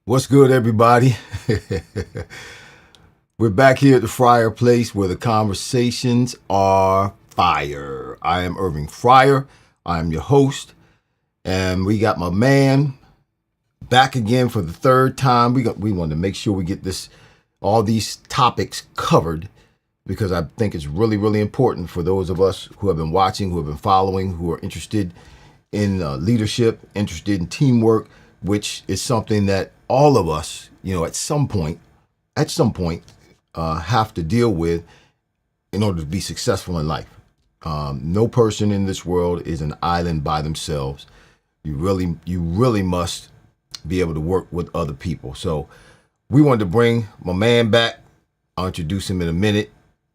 What's good, everybody? We're back here at the Fryar place where the conversations are fire. I am Irving Fryar. I am your host, and we got my man back again for the third time. We want to make sure we get all these topics covered because I think it's really, really important for those of us who have been watching, who have been following, who are interested in leadership, interested in teamwork, which is something that all of us, at some point, have to deal with in order to be successful in life. No person in this world is an island by themselves. You really must be able to work with other people. So we wanted to bring my man back. I'll introduce him in a minute.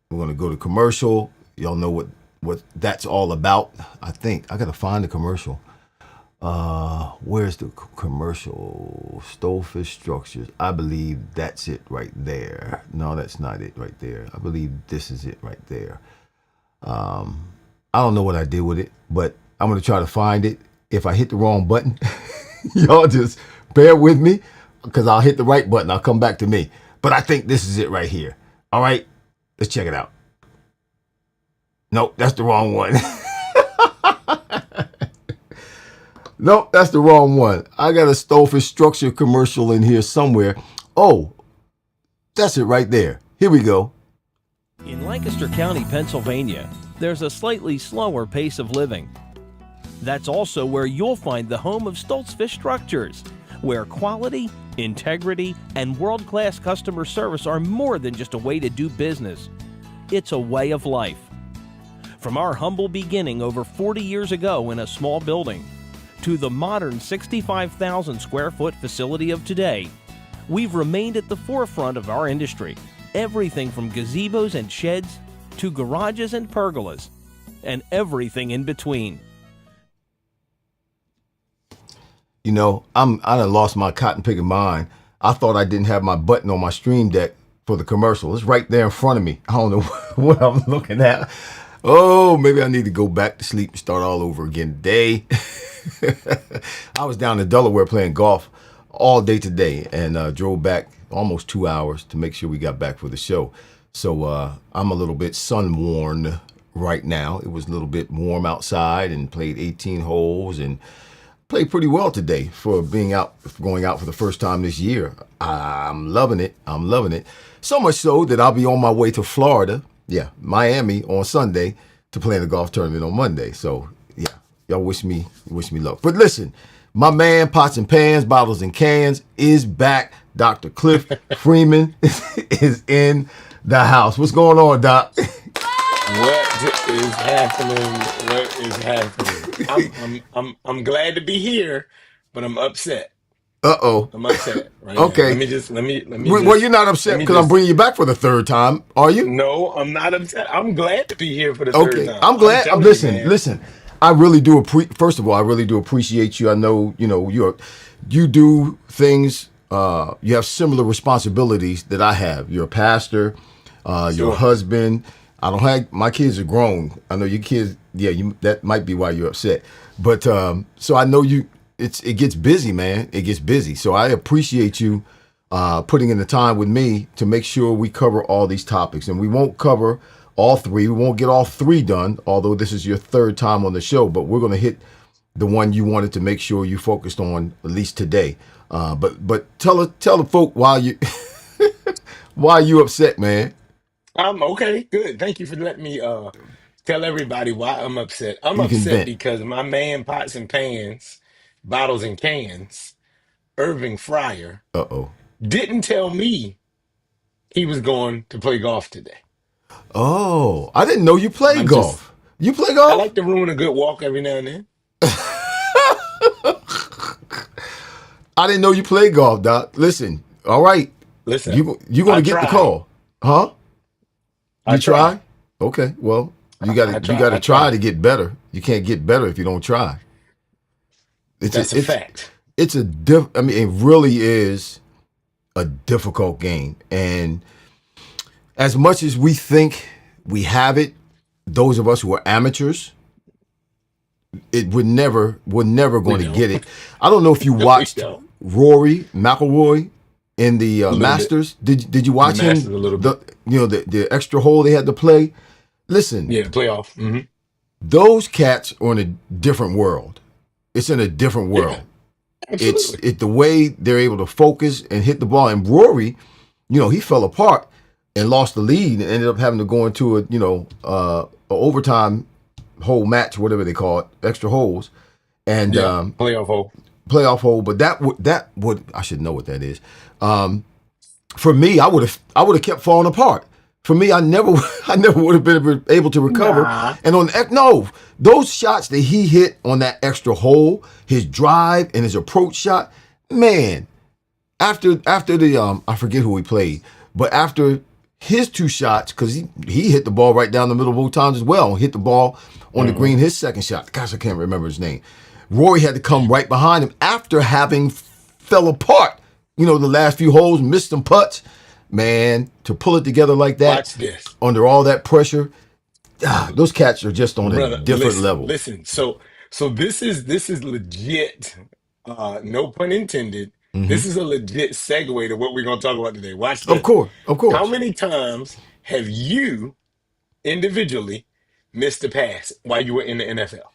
We're going to go to commercial. Y'all know what that's all about. I think I got to find the commercial. Where's the commercial? Stovefish Structures. I believe that's it right there. No, that's not it right there. I believe this is it right there. I don't know what I did with it, but I'm going to try to find it. If I hit the wrong button, y'all just bear with me because I'll hit the right button. I'll come back to me. But I think this is it right here. All right, let's check it out. Nope, that's the wrong one. Nope, that's the wrong one. I got a Stovefish Structure commercial in here somewhere. Oh, that's it right there. Here we go. In Lancaster County, Pennsylvania, there's a slightly slower pace of living. That's also where you'll find the home of Stovefish Structures, where quality, integrity, and world-class customer service are more than just a way to do business. It's a way of life. From our humble beginning over 40 years ago in a small building, to the modern 65,000 square foot facility of today, we've remained at the forefront of our industry. Everything from gazebos and sheds to garages and pergolas, and everything in between. I done lost my cotton picking mind. I thought I didn't have my button on my stream deck for the commercial. It's right there in front of me. I don't know what I'm looking at. Oh, maybe I need to go back to sleep and start all over again today. I was down in Delaware playing golf all day today and drove back almost 2 hours to make sure we got back for the show. So I'm a little bit sun-worn right now. It was a little bit warm outside and played 18 holes and played pretty well today for going out for the first time this year. I'm loving it. So much so that I'll be on my way to Florida, Miami on Sunday to play in the golf tournament on Monday. So y'all wish me luck. But listen, my man, Pots and Pans, Bottles and Cans is back. Dr. Cliff Freeman is in the house. What's going on, Doc? What is happening? I'm glad to be here, but I'm upset. Uh-oh. I'm upset right Okay. now. Let me Well, you're not upset because I'm bringing you back for the third time, are you? No, I'm not upset. I'm glad to be here for the third Okay. time. I'm glad. telling Listen, you, man. listen. I really do first of all, I really do appreciate you. I know, you do things, you have similar responsibilities that I have. You're a pastor, you're Sure. a husband. I don't have, my kids are grown. I know your kids, that might be why you're upset. But so I know it gets busy, man. It gets busy. So I appreciate you putting in the time with me to make sure we cover all these topics. And we won't cover all three. We won't get all three done, although this is your third time on the show. But we're going to hit the one you wanted to make sure you focused on at least today. But tell the folk why you upset, man. I'm okay. Good. Thank you for letting me tell everybody why I'm upset. I'm You can upset vent. because my man Pots and Pans, Bottles and Cans, Irving Fryer, Uh-oh. didn't tell me he was going to play golf today. Oh, I didn't know you played I'm just golf. You play I golf? like to ruin a good walk every now and then. I didn't know you played golf, Doc. Listen, all right. Listen, You I gonna get the try. call, huh? I You try. try? Okay. Well, you I gotta I try try. to get better. You can't get better if you don't try. It's That's a a it's fact. it's a I mean, it really is a difficult game, and as much as we think we have it, those of us who are amateurs, we're never We going to don't. get it. I don't know if you No, we watched don't. Rory McIlroy in the A little bit. Masters. Did you In the watch Masters, him? a little The bit. the extra hole they had to play. Listen, Yeah, playoff. those cats are in a different world. It's in a different Yeah, world. It's absolutely. the way they're able to focus and hit the ball. And Rory, he fell apart and lost the lead and ended up having to go into a overtime whole match, whatever they call it, extra holes, and Yeah, playoff hole. playoff hole. But that would I should know what that is. For me, I would have kept falling apart. For me, I never I never would have been able to recover. Nah. And on the no, those shots that he hit on that extra hole, his drive and his approach shot, man. After the I forget who he played, but after his two shots, because he hit the ball right down the middle both times as well. Hit the ball on the hmm green. His second shot, gosh, I can't remember his name. Rory had to come right behind him after having fell apart. The last few holes, missed some putts. Man, to pull it together like that Watch this, under all that pressure, those cats are just on a brother. different Listen, level. listen. So this is legit. No pun intended. Hmm. This is a legit segue to what we're gonna talk about today. Watch Of this. course, of How course. many times have you individually missed a pass while you were in the NFL?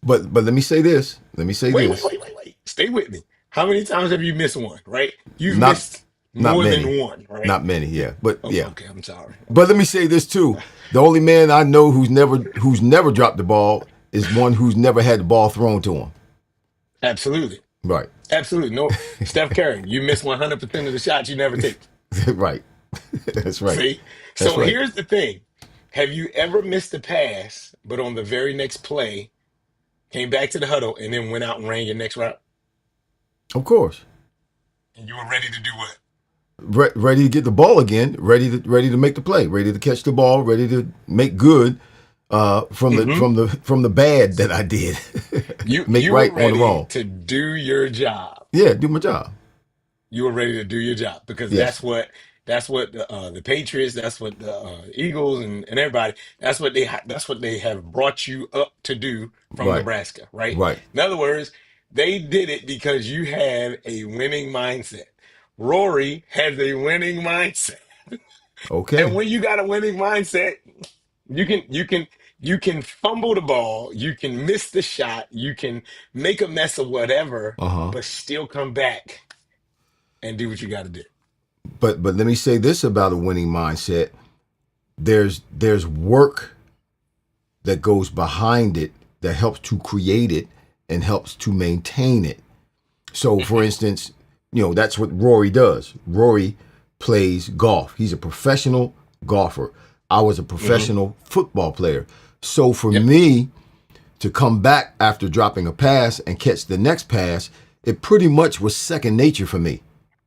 But let me say this. Let me say Wait, wait, this. wait, wait, wait. Stay with me. How many times have you missed one, right? You've Not missed not more many. than one, right? Not many, yeah. But Oh, yeah. okay, I'm sorry. But let me say this too. The only man I know who's never dropped the ball is one who's never had the ball thrown to him. Absolutely. Right. Absolutely. No, Steph Curry, you miss 100% of the shots you never take. Right. That's right. See? That's So right. here's the thing. Have you ever missed a pass, but on the very next play, came back to the huddle and then went out and ran your next route? Of course. And you were ready to do what? Ready to get the ball again, ready to make the play, ready to catch the ball, ready to make good from the hmm from the from the bad that I did. You Make you were right on the ready wrong. to do your job. Yeah, do my job. You were ready to do your job because Yes. that's what the Patriots, that's what the Eagles and everybody, that's what they have brought you up to do from Right. Nebraska, right? Right. In other words, they did it because you have a winning mindset. Rory has a winning mindset. And Okay. when you got a winning mindset, you can you can you can fumble the ball, you can miss the shot, you can make a mess of whatever, Uh-huh. but still come back and do what you got to do. But let me say this about a winning mindset. There's work that goes behind it that helps to create it and helps to maintain it. So, for Mhm. instance, that's what Rory does. Rory plays golf. He's a professional golfer. I was a hmm professional football player. So, for Yep. me to come back after dropping a pass and catch the next pass, it pretty much was second nature for me.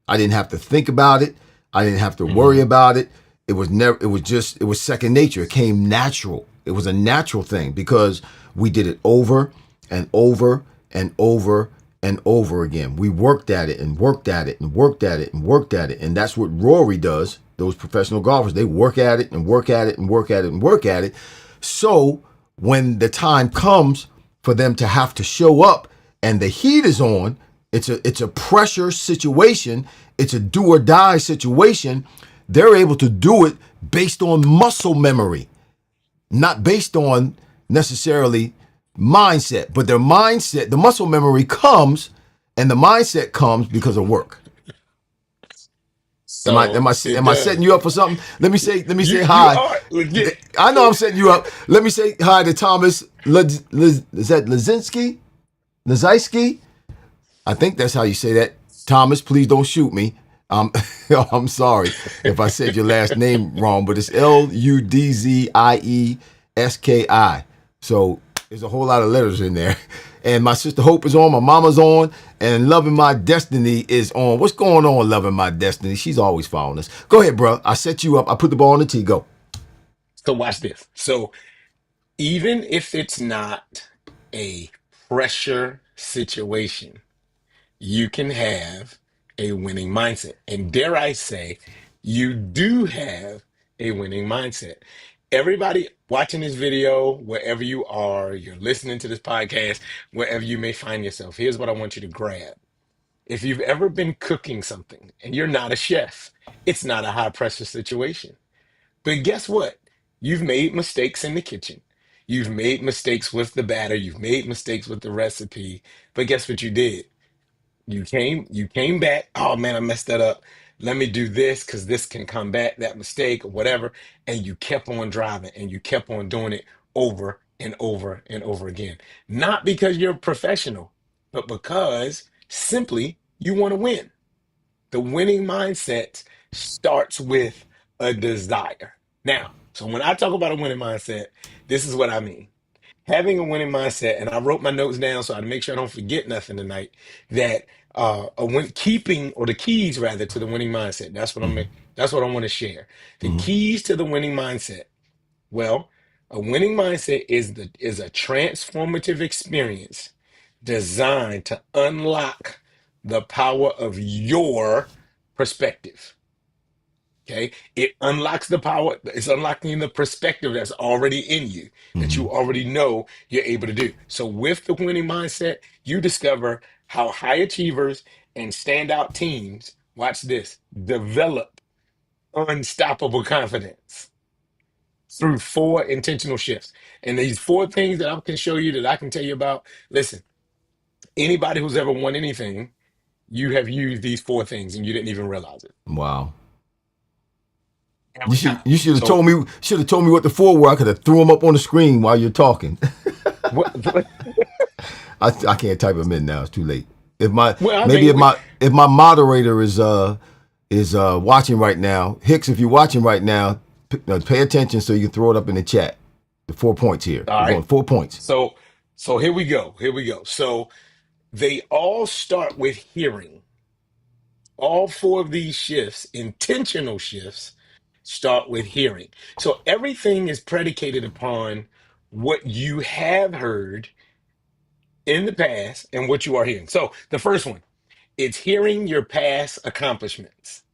I didn't have to think about it. I didn't have to worry hmm about it. It was second nature. It came natural. It was a natural thing because we did it over and over and over and over again. We worked at it and worked at it and worked at it and worked at it. And that's what Rory does. Those professional golfers, they work at it and work at it and work at it and work at it. So when the time comes for them to have to show up and the heat is on, it's a pressure situation, it's a do or die situation. They're able to do it based on muscle memory, not based on necessarily mindset, but their mindset, the muscle memory comes and the mindset comes because of work. Am I am So I it am I setting does. you up for something? Let me say You hi. are legit. I know I'm setting you up. Let me say hi to Thomas. Is that Lazinski? Lazinski? I think that's how you say that. Thomas, please don't shoot me. I'm sorry if I said your last name wrong, but it's Ludziieski. So there's a whole lot of letters in there. And my sister Hope is on, my mama's on, and Loving My Destiny is on. What's going on, Loving My Destiny? She's always following us. Go ahead, bro. I set you up. I put the ball on the tee. Go. So watch this. So even if it's not a pressure situation, you can have a winning mindset. And dare I say, you do have a winning mindset. Everybody watching this video, wherever you are, you're listening to this podcast, wherever you may find yourself, here's what I want you to grab. if you've ever been cooking something and you're not a chef, it's not a high pressure situation. But guess what? You've made mistakes in the kitchen. You've made mistakes with the batter. You've made mistakes with the recipe. But guess what you did? You came back. Oh man, I messed that up. Let me do this because this can combat that mistake or whatever. And you kept on driving and you kept on doing it over and over and over again. Not because you're a professional, but because simply you want to win. The winning mindset starts with a desire. Now, so when I talk about a winning mindset, this is what I mean. Having a winning mindset, and I wrote my notes down so I make sure I don't forget nothing tonight. That keeping or the keys rather to the winning mindset. That's what I want to share. The Hmm. keys to the winning mindset. Well, a winning mindset is a transformative experience designed to unlock the power of your perspective. Okay. It unlocks the power. It's unlocking the perspective that's already in you, that Hmm. you already know you're able to do. So, with the winning mindset, you discover how high achievers and standout teams, watch this, develop unstoppable confidence through four intentional shifts. And these four things that I can show you that I can tell you about, listen, anybody who's ever won anything, you have used these four things and you didn't even realize it Wow. every time. You So, should have told me what the four were. I could have threw them up on the screen while you're talking. what, I can't type them in now. It's too late. If my well, I maybe mean, if my moderator is watching right now, Hicks, if you're watching right now, pay attention so you can throw it up in the chat. The 4 points here. all We're right. going 4 points. So, so here we go. Here we go. So they all start with hearing. All four of these shifts, intentional shifts, start with hearing. So everything is predicated upon what you have heard in the past and what you are hearing. So the first one, it's hearing your past accomplishments.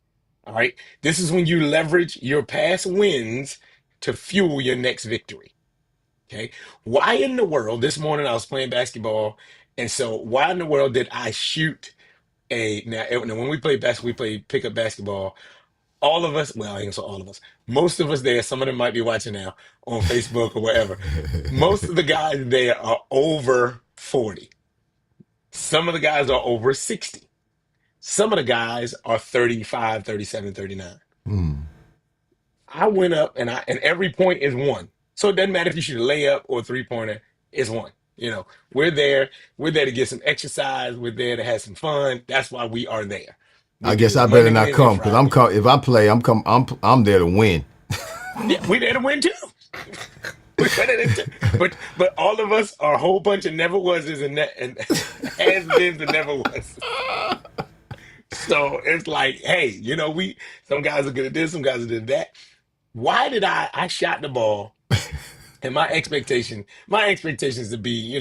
All right. This is when you leverage your past wins to fuel your next victory. Okay. Why in the world, this morning I was playing basketball. And so why in the world did I shoot now when we play we play pickup basketball. All of us, well, I ain't gonna say all of us, most of us there, some of them might be watching now on Facebook or wherever. Most of the guys there are over 40. Some of the guys are over 60. Some of the guys are 35, 37, 39. Mm. I went up and every point is one. So it doesn't matter if you shoot a layup or a three-pointer, it's one. You know, we're there to get some exercise, we're there to have some fun. That's why we are there. We I do guess this I better Monday, not Wednesday, and come because Friday. if I play, I'm there to win. Yeah, we're there to win too. We're there to, but all of us are a whole bunch of never wases and has beens and never was. So it's like, hey, we some guys are good at this, some guys are good at that. Why did I shot the ball? And my expectation is to be,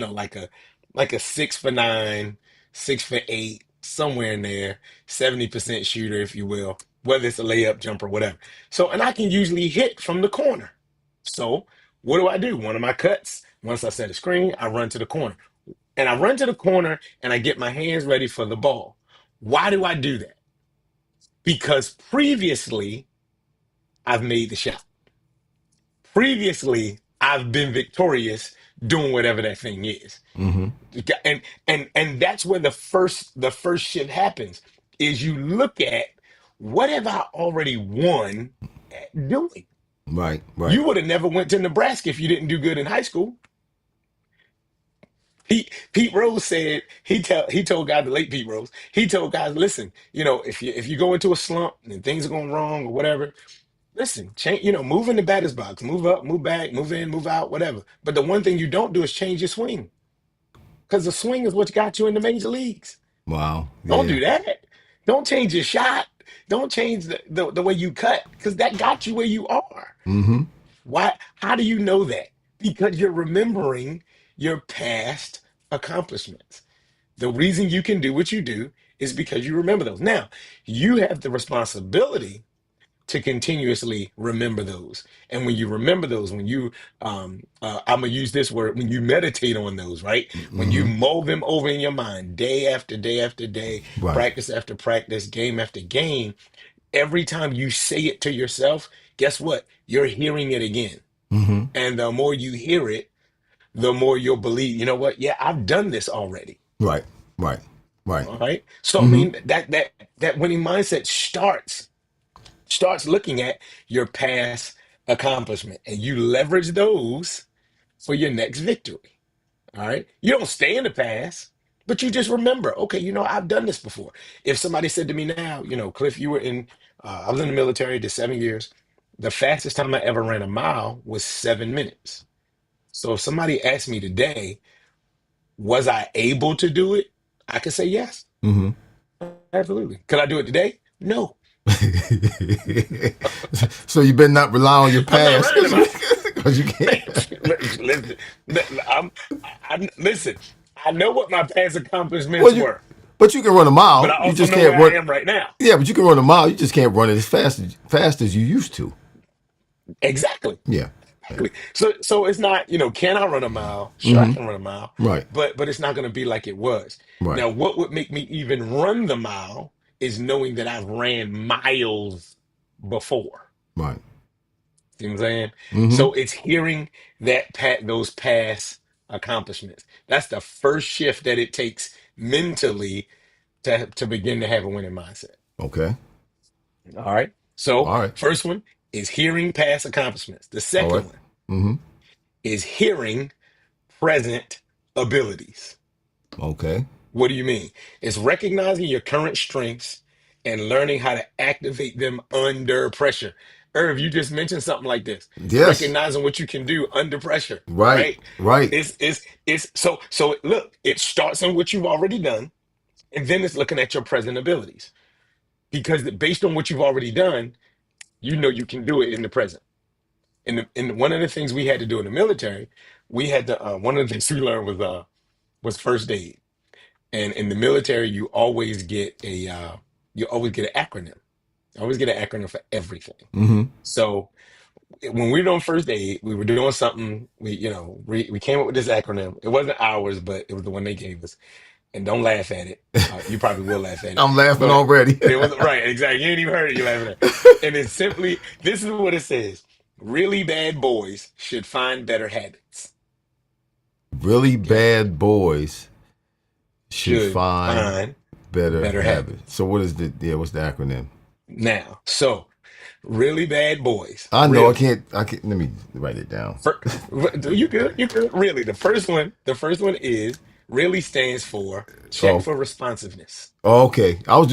like a 6 for 9, 6 for 8, somewhere in there, 70% shooter, if you will, whether it's a layup, jumper, whatever. So, and I can usually hit from the corner. So, what do? One of my cuts, once I set a screen, I run to the corner. And I run to the corner and I get my hands ready for the ball. Why do I do that? Because previously I've made the shot. Previously, I've been victorious doing whatever that thing is. Hmm. And that's where the first shift happens is you look at what have I already won at doing. Right, right. You would have never went to Nebraska if you didn't do good in high school. Pete Rose said he told guys, the late Pete Rose, he told guys, listen, if you go into a slump and things are going wrong or whatever, listen, change, move in the batter's box, move up, move back, move in, move out, whatever. But the one thing you don't do is change your swing because the swing is what got you in the major leagues. Wow. Don't Yeah. do that. Don't change your shot. Don't change the way you cut because that got you where you are. Hmm. Why? How do you know that? Because you're remembering your past accomplishments. The reason you can do what you do is because you remember those. Now, you have the responsibility to continuously remember those. And when you remember those, when you, I'm gonna use this word, when you meditate on those, right? When you Mm-hmm. mull them over in your mind, day after day after day, Right. practice after practice, game after game, every time you say it to yourself, guess what? You're hearing it again. Mm-hmm. And the more you hear it, the more you'll believe, you know what? Yeah, I've done this already. Right. Right. Right. All right. So I Mm-hmm. mean that winning mindset starts looking at your past accomplishment and you leverage those for your next victory. All right. You don't stay in the past, but you just remember, okay, I've done this before. If somebody said to me now, Cliff, I was in the military, did 7 years. The fastest time I ever ran a mile was 7 minutes. So if somebody asked me today, was I able to do it? I could say yes, Mm-hmm. absolutely. Could I do it today? No. So you better not rely on your I'm not past running a mile. because you can't. Listen, listen, I know what my past accomplishments Well, were, but you can run a but mile. I You also just know can't where I run. am right now. Yeah, but you can run a mile. You just can't run it as fast as you used to. Exactly. Yeah. Yeah. Exactly. So it's not, can I run a mile? Sure, I Mm-hmm. can run a mile, Right. but it's not going to be like it was. Right. Now, what would make me even run the mile is knowing that I've ran miles before. Right. See what I'm saying? Mm-hmm. So it's hearing those past accomplishments. That's the first shift that it takes mentally to begin to have a winning mindset. Okay. All right. So All right. first one is hearing past accomplishments. The All right. second one Mm-hmm. is hearing present abilities. Okay. What do you mean? It's recognizing your current strengths and learning how to activate them under pressure. Irv, you just mentioned something like this. Yes. Recognizing what you can do under pressure, Right. right? Right. It's so look, it starts on what you've already done, and then it's looking at your present abilities. Because based on what you've already done, you know you can do it in the present. And one of the things we had to do in the military, we had to one of the things we learned was first aid. And in the military, you always get an acronym. You always get an acronym for everything. Mm-hmm. So when we were doing first aid, we were doing something. We came up with this acronym. It wasn't ours, but it was the one they gave us. And don't laugh at it. You probably will laugh at it, I'm laughing but already. it was right. Exactly. You ain't even heard it. You're laughing at it. And it's simply this is what it says: really bad boys should find better habits. Really Okay, bad boys should should find find better better habits. habits. So what is the what's the acronym? Now, so really bad boys, I know really. I can't let me write it down. Fir- you good? You good? Really? The first one is really stands for check Oh, for responsiveness. okay. I was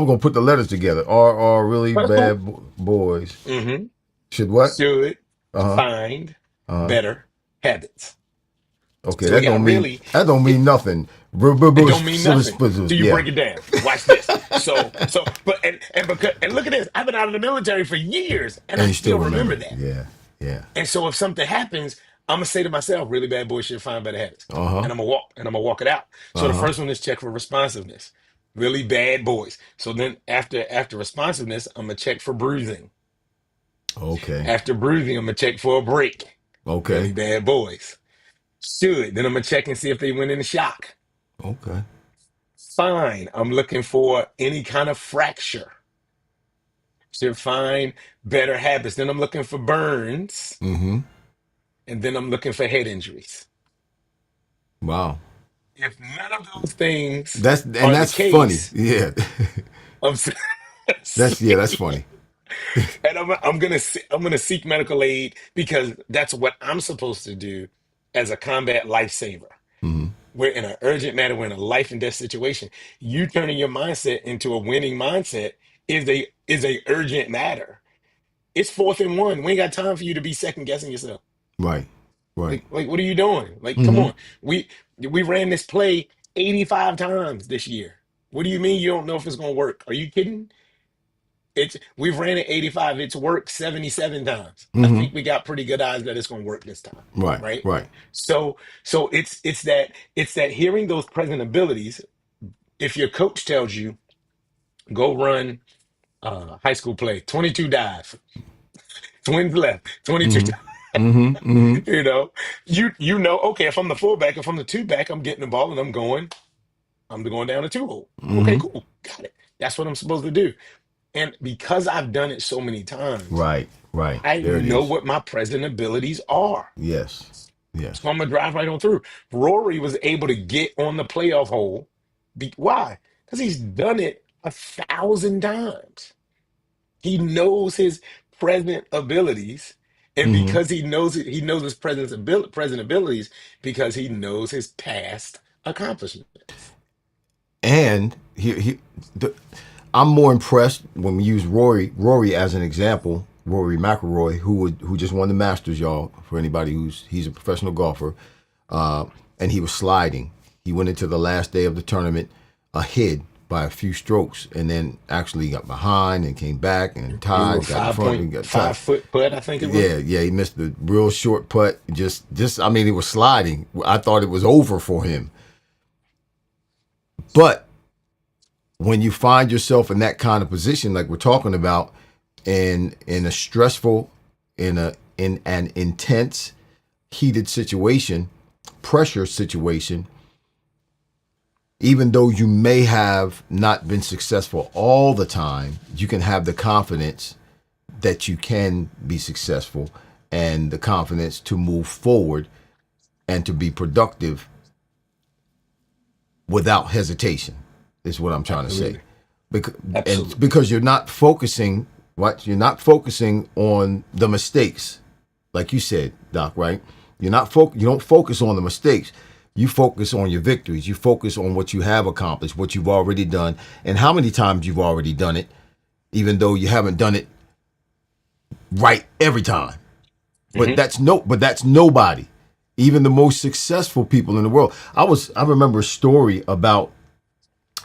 gonna put the letters together. R really That's cool. bad boys hmm should what? Should Uh-huh. find Uh-huh. better habits. Okay, So we got really that don't it, mean nothing. it don't mean nothing till you Yeah. break it down. Watch this. But and look at this. I've been out of the military for years and And I you still still remember remember it. that. Yeah. Yeah. And so if something happens, I'm gonna say to myself, really bad boys should find better habits. Uh-huh. And I'm gonna walk it out. So the Uh-huh. first one is check for responsiveness. Really bad boys. So then after responsiveness, I'm gonna check for bruising. Okay. After bruising, I'm gonna check for a break. Really Okay. bad boys. Should. Then I'm gonna check and see if they went into shock. Okay. Fine. I'm looking for any kind of fracture. Should find better habits. Then I'm looking for burns. Mm-hmm. And then I'm looking for head injuries. Wow. If none of those things And are the that's funny. case, Yeah. I'm That's funny. and I'm gonna seek medical aid because that's what I'm supposed to do as a combat lifesaver. Mm-hmm. We're in an urgent matter, we're in a life and death situation. You turning your mindset into a winning mindset is a urgent matter. It's fourth and one. We ain't got time for you to be second guessing yourself. Right. Right. Like what are you doing? Like, come Mm-hmm. on. We ran this play 85 times this year. What do you mean you don't know if it's gonna work? Are you kidding? We've ran it 85. It's worked 77 times. I Mm-hmm. think we got pretty good odds that it's gonna work this time. Right. Right? Right. So it's that hearing those present abilities. If your coach tells you go run high school play, 22 dive, twins left, 22 Mm-hmm. dive. Mm-hmm. Mm-hmm. You know, you know, okay, if I'm the fullback, if I'm the two back, I'm getting the ball and I'm going down a two hole. Okay, Mm-hmm. cool. Got it. That's what I'm supposed to do. And because I've done it so many times, Right. Right. I There it know is. what my present abilities are. Yes. So Yes. I'm gonna drive right on through. Rory was able to get on the playoff hole. Why? Because he's done it 1,000 times. He knows his present abilities, and Mm-hmm. because he knows his present abilities because he knows his past accomplishments. And the, I'm more impressed when we use Rory as an example. Rory McIlroy, who just won the Masters, y'all. For anybody he's a professional golfer, and he was sliding. He went into the last day of the tournament ahead by a few strokes, and then actually got behind and came back and He was a tied, got in front, and got tied. 5 foot putt, I think it was. Yeah, yeah, he missed the real short putt. I mean, it was sliding. I thought it was over for him, but when you find yourself in that kind of position, like we're talking about, in a stressful, in an intense, heated situation, pressure situation, even though you may have not been successful all the time, you can have the confidence that you can be successful and the confidence to move forward and to be productive without hesitation is what I'm trying to say. Absolutely. And Absolutely. because you're not focusing, what you're not focusing on the mistakes, like you said, Doc, right? You don't focus on the mistakes. You focus on your victories. You focus on what you have accomplished, what you've already done, and how many times you've already done it, even though you haven't done it right every time. Hmm. But that's nobody. Even the most successful people in the world. I remember a story about,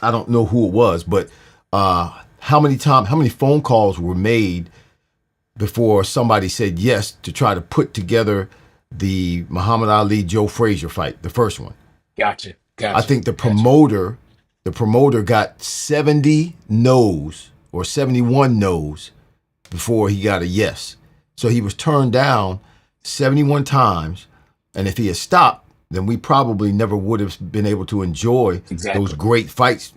I don't know who it was, but how many phone calls were made before somebody said yes to try to put together the Muhammad Ali Joe Frazier fight, the first one. Gotcha. I Gotcha. think Gotcha. the promoter got 70 no's or 71 no's before he got a yes. So he was turned down 71 times, and if he had stopped, then we probably never would have been able to enjoy those Exactly. great fights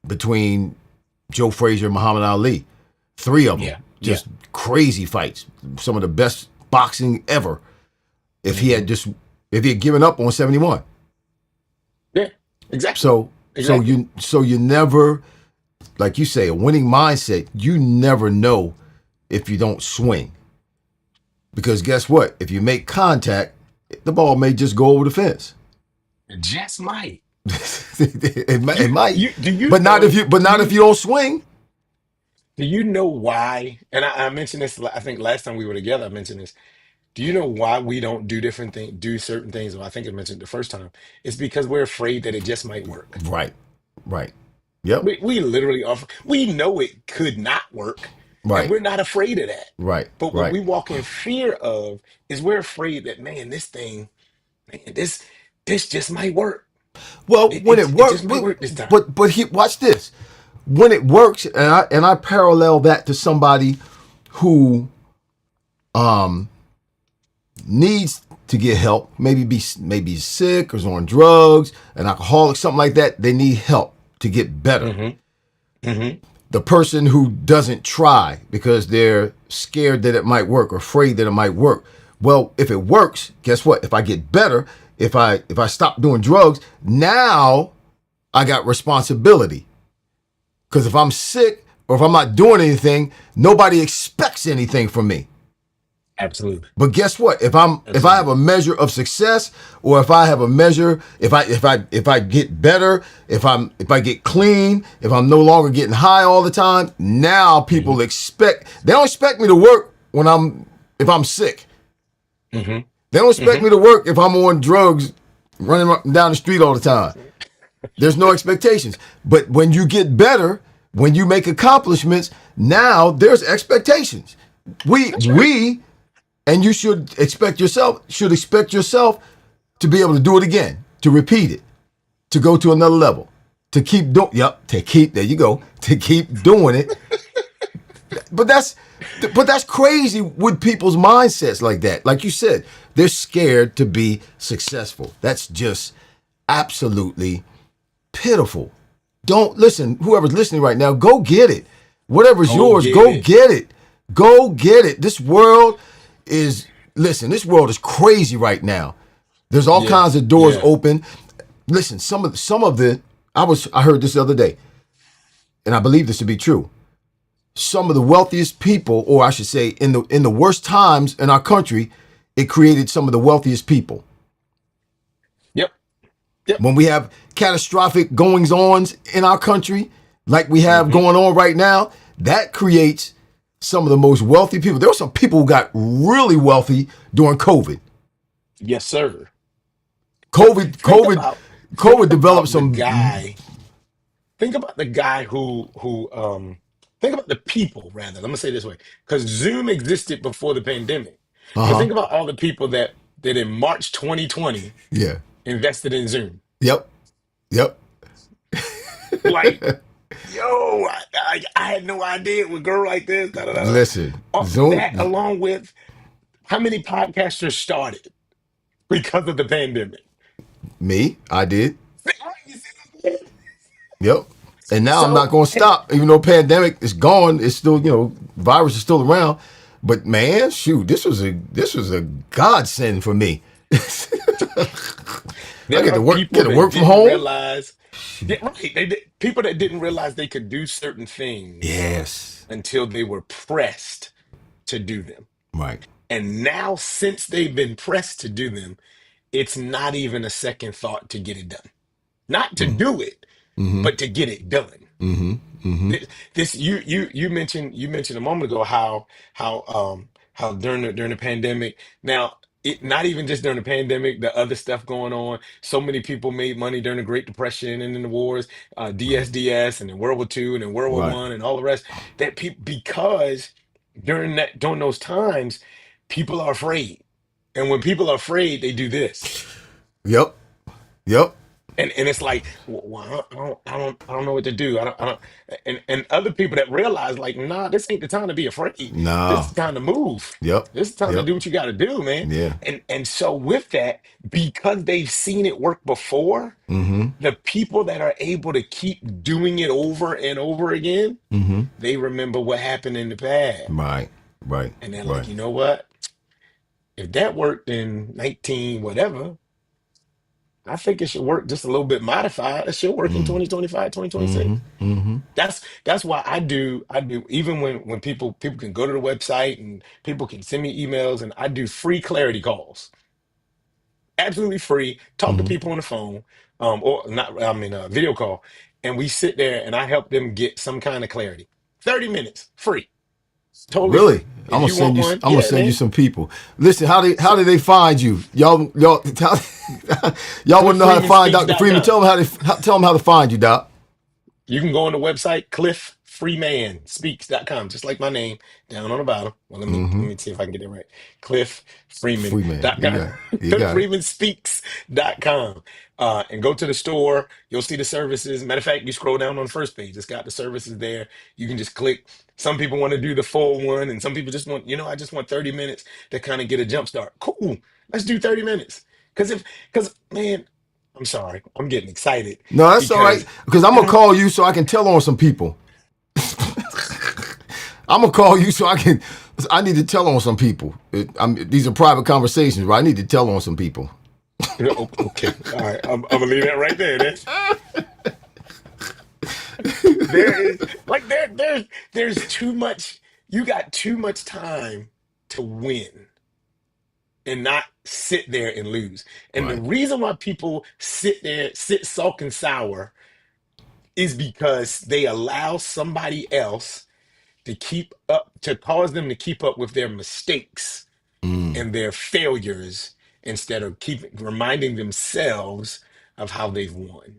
between Joe Frazier and Muhammad Ali. Three of them, Yeah. Yeah. just crazy fights, some of the best boxing ever. If he Hmm. had just if he had given up on 71, Yeah. Exactly. so Exactly. you never, like you say, a winning mindset. You never know if you don't swing, because guess what? If you make contact, the ball may just go over the fence. It just might. It might, Do you but not if know? you but Do not if you you don't swing. do you know why? And I mentioned this. I think last time we were together, I mentioned this. Do you know why we don't do certain things? Well, I think I mentioned it the first time. It's because we're afraid that it just might work. Right, right, yep, We literally are. We know it could not work, and right, we're not afraid of that. right, But what right. we walk in fear of is we're afraid that, man, this just might work. Well, when it It just worked, might work this time. but watch this. When it works, and I parallel that to somebody who needs to get help, maybe sick or is on drugs, an alcoholic, something like that. They need help to get better. Hmm. Hmm. The person who doesn't try because they're scared that it might work or afraid that it might work. Well, if it works, guess what? If I get better, if I stop doing drugs, now I got responsibility. Because if I'm sick or if I'm not doing anything, nobody expects anything from me. Absolutely. But guess what? If I have Absolutely. a measure of success, or if I have a measure, if I get better, if I get clean, if I'm no longer getting high all the time, now Hmm. people they don't expect me to work if I'm sick. Hmm. They don't expect Hmm. me to work if I'm on drugs, running up and down the street all the time. There's no expectations. But when you get better, when you make accomplishments, now there's expectations. We That's right. we and you should expect yourself to be able to do it again, to repeat it, to go to another level, to keep doing. Yep, to keep there you go, to keep doing it but that's crazy with people's mindsets like that. Like you said, they're scared to be successful. That's just absolutely pitiful. Don't listen. Whoever's listening right now, go get it. Whatever's Go yours, get go it. get it. Go get it. This world is this world is crazy right now. There's all Yeah. kinds of doors Yeah. open. Listen, some of the I heard this the other day, and I believe this to be true. Some of the wealthiest people, or I should say, in the worst times in our country, it created some of the wealthiest people. Yep. Yep. When we have catastrophic goings-ons in our country, like we have going on right now, that creates some of the most wealthy people. There were some people who got really wealthy during COVID. Yes, sir. COVID, Think COVID, about COVID think developed about the some. guy. Think about the guy who think about the people rather. Let me say it this way. Because Zoom existed before the pandemic. But Uh huh. think about all the people that in March 2020 Yeah. invested in Zoom. Yep. Yep. Like, yo, I had no idea it would grow like this. Da, da, da, da. Listen, That Zoom. along with how many podcasters started because of the pandemic. Me, I did. You see what I'm saying? Yep. And now I'm not So, going to stop, even though pandemic is gone. It's still, virus is still around. But man, shoot, this was a godsend for me. I there get to are work, people get to that work from didn't home. realize, yeah, right? People that didn't realize they could do certain things Yes. until they were pressed to do them. Right. And now, since they've been pressed to do them, it's not even a second thought to get it done. Not to do it, Mm-hmm. but to get it done. Mm-hmm. Mm-hmm. This you mentioned a moment ago how during the pandemic now not even just during the pandemic, the other stuff going on. So many people made money during the Great Depression and in the wars, DSDS and in World War II and in World War Right. One and all the rest. That people because during those times, people are afraid, and when people are afraid, they do this. Yep. Yep. And it's like, well, I don't know what to do. I don't. And other people that realize, like, nah, this ain't the time to be afraid. This Nah. is the time to move. Yep. This is the time to Yep. do what you got to do, man. Yeah. And so with that, because they've seen it work before, Mm-hmm. the people that are able to keep doing it over and over again, Mm-hmm. they remember what happened in the past, Right. Right. and they're like, Right. you know what? If that worked in 19 whatever. I think it should work just a little bit modified. It should work in Mm. 2025, 2026. Mm-hmm. Mm-hmm. That's why I do even when people can go to the website and people can send me emails and I do free clarity calls. Absolutely free. Talk to Mm-hmm. people on the phone, or not, I mean, a video call, and we sit there and I help them get some kind of clarity. 30 minutes, free, totally Really? free. If I'm gonna you want send you. one, I'm gonna yeah, send you man. some people. Listen, how So did they find you? Y'all y'all want to know how to find Dr. Freeman? cliffreemanspeaks.com. Tell them how to find you, Doc. You can go on the website cliffreemanspeaks.com, just like my name down on the bottom. Well, let me Mm-hmm. let me see if I can get it right. Freeman, you Cliffreeman.com. got it. You got it. Cliffreemanspeaks.com. And go to the store. You'll see the services. Matter of fact, you scroll down on the first page. It's got the services there. You can just click. Some people want to do the full one, and some people just want, I just want 30 minutes to kind of get a jump start. Cool. Let's do 30 minutes. Because man, I'm sorry. I'm getting excited No, that's all right. because Because I'm gonna call you so I can tell on some people. I'm gonna call you so I can. I need to tell on some people. These are private conversations, but I need to tell on some people. Okay, all right. I'm gonna leave that right there. There is like there's too much. You got too much time to win and not sit there and lose. And the Right. reason why people sit there, sit sulk and sour, is because they allow somebody else to cause them to keep up with their mistakes Mm. and their failures instead of reminding themselves of how they've won.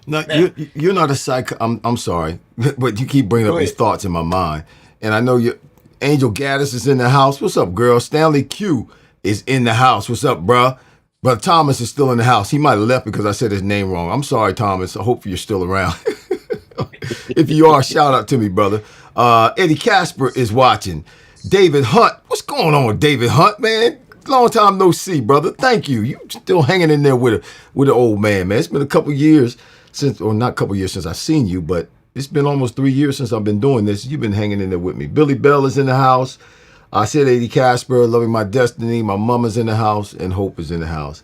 No, Now, you're not a psych. I'm sorry, but you keep bringing up go these ahead. thoughts in my mind, and I know you. Angel Gaddis is in the house. What's up, girl? Stanley Q is in the house. What's up, bruh? But Thomas is still in the house. He might have left because I said his name wrong. I'm sorry, Thomas. I hope you're still around. If you are, shout out to me, brother. Eddie Casper is watching. David Hunt, what's going on with David Hunt, man? Long time no see, brother. Thank you. You still hanging in there with an old man, man. It's been a couple years since, or not a couple years since I've seen you, but it's been almost 3 years since I've been doing this. You've been hanging in there with me. Billy Bell is in the house. I said Eddie Casper, Loving My Destiny. My mama's in the house, and Hope is in the house.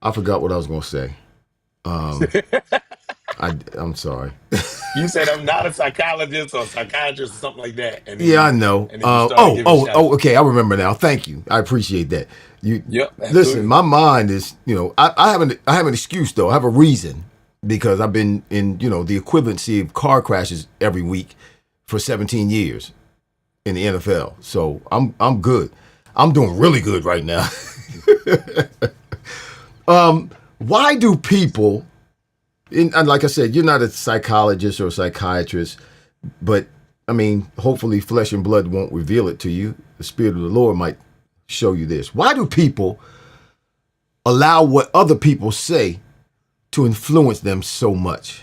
I forgot what I was going to say. I'm sorry. You said I'm not a psychologist or psychiatrist or something like that, and then Yeah, I know. you started giving shout outs. Okay. I remember now. Thank you. I appreciate that. You Yep, listen. absolutely. My mind is, I have an excuse though. I have a reason because I've been in, the equivalency of car crashes every week for 17 years in the NFL. So I'm good. I'm doing really good right now. Why do people? And like I said, you're not a psychologist or a psychiatrist, but I mean, hopefully flesh and blood won't reveal it to you. The Spirit of the Lord might show you this. Why do people allow what other people say to influence them so much?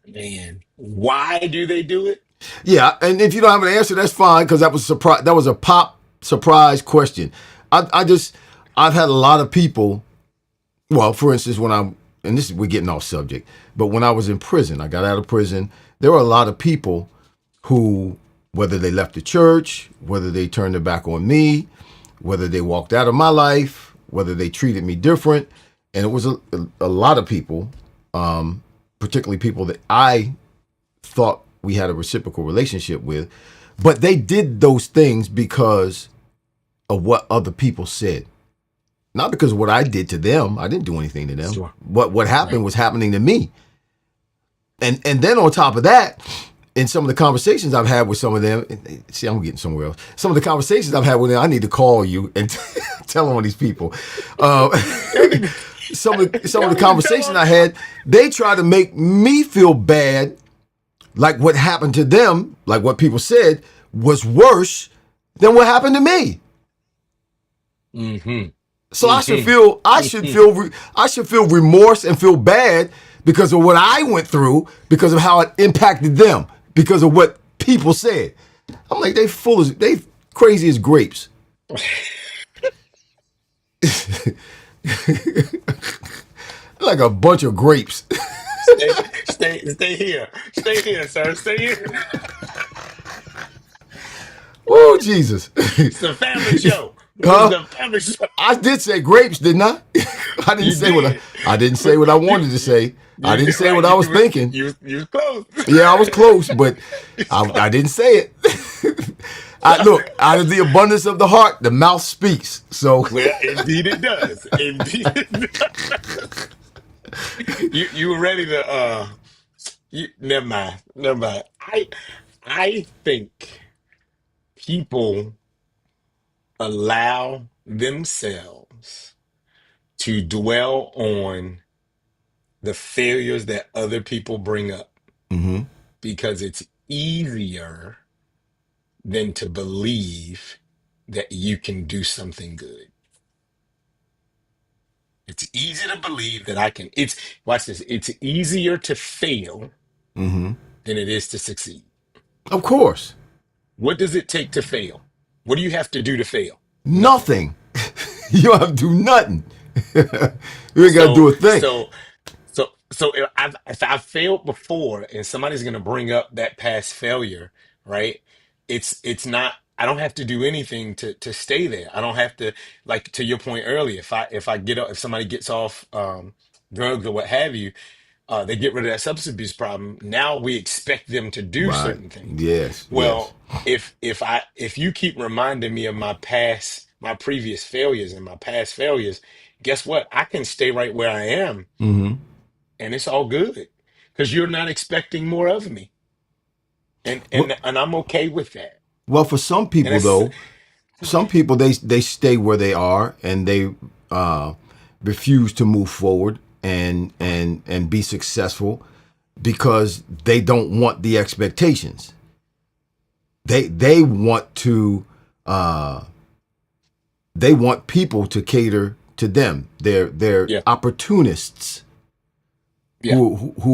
Man, why do they do it? Yeah, and if you don't have an answer, that's fine because that was surprise. That was a pop surprise question. I've had a lot of people. Well, for instance, we're getting off subject, but when I was in prison, I got out of prison. There were a lot of people who, whether they left the church, whether they turned their back on me, whether they walked out of my life, whether they treated me different, and it was a lot of people, particularly people that I thought we had a reciprocal relationship with, but they did those things because of what other people said. Not because of what I did to them. I didn't do anything to them. Sure. What happened Right. was happening to me. And then on top of that, in some of the conversations I've had with some of them, see, I'm getting somewhere else. Some of the conversations I've had with them, I need to call you and tell on these people. Some of the conversations I had, they try to make me feel bad, like what happened to them, like what people said, was worse than what happened to me. Mm-hmm. So I should feel remorse and feel bad because of what I went through, because of how it impacted them, because of what people said. I'm like, they crazy as grapes. Like a bunch of grapes. Stay here. Stay here, sir. Stay here. Oh, Jesus. It's a family show. This is Huh? a family show. I did say grapes, didn't I? You did. I didn't say what I wanted to say. I You didn't did say right. what I was thinking. You was close. Yeah, I was close, but I didn't say it. Look, out of the abundance of the heart, the mouth speaks. So Well, indeed it does. Indeed it does. You were ready to never mind. Never mind. I think people allow themselves to dwell on the failures that other people bring up Mhm. because it's easier than to believe that you can do something good. It's easy to believe that I can. Watch this. It's easier to fail Mhm. than it is to succeed. Of course. What does it take to fail? What do you have to do to fail? Nothing. Nothing. You don't have to do nothing. You ain't got to So, do a thing. so, so if I've failed before and somebody's going to bring up that past failure, right? It's not, I don't have to do anything to stay there. I don't have to, like to your point earlier, if somebody gets off drugs or what have you, they get rid of that substance abuse problem. Now we expect them to do Right. certain things. Yes. Yes. Well, if you keep reminding me of my previous failures and my past failures, guess what? I can stay right where I am, Mhm. and it's all good because you're not expecting more of me, and Well, and I'm okay with that. well, for some And people it's though, some people they stay where they are and they uh, refuse to move forward and be successful because they don't want the expectations. They want to they want people to cater to them. They're yeah, opportunists. Yeah.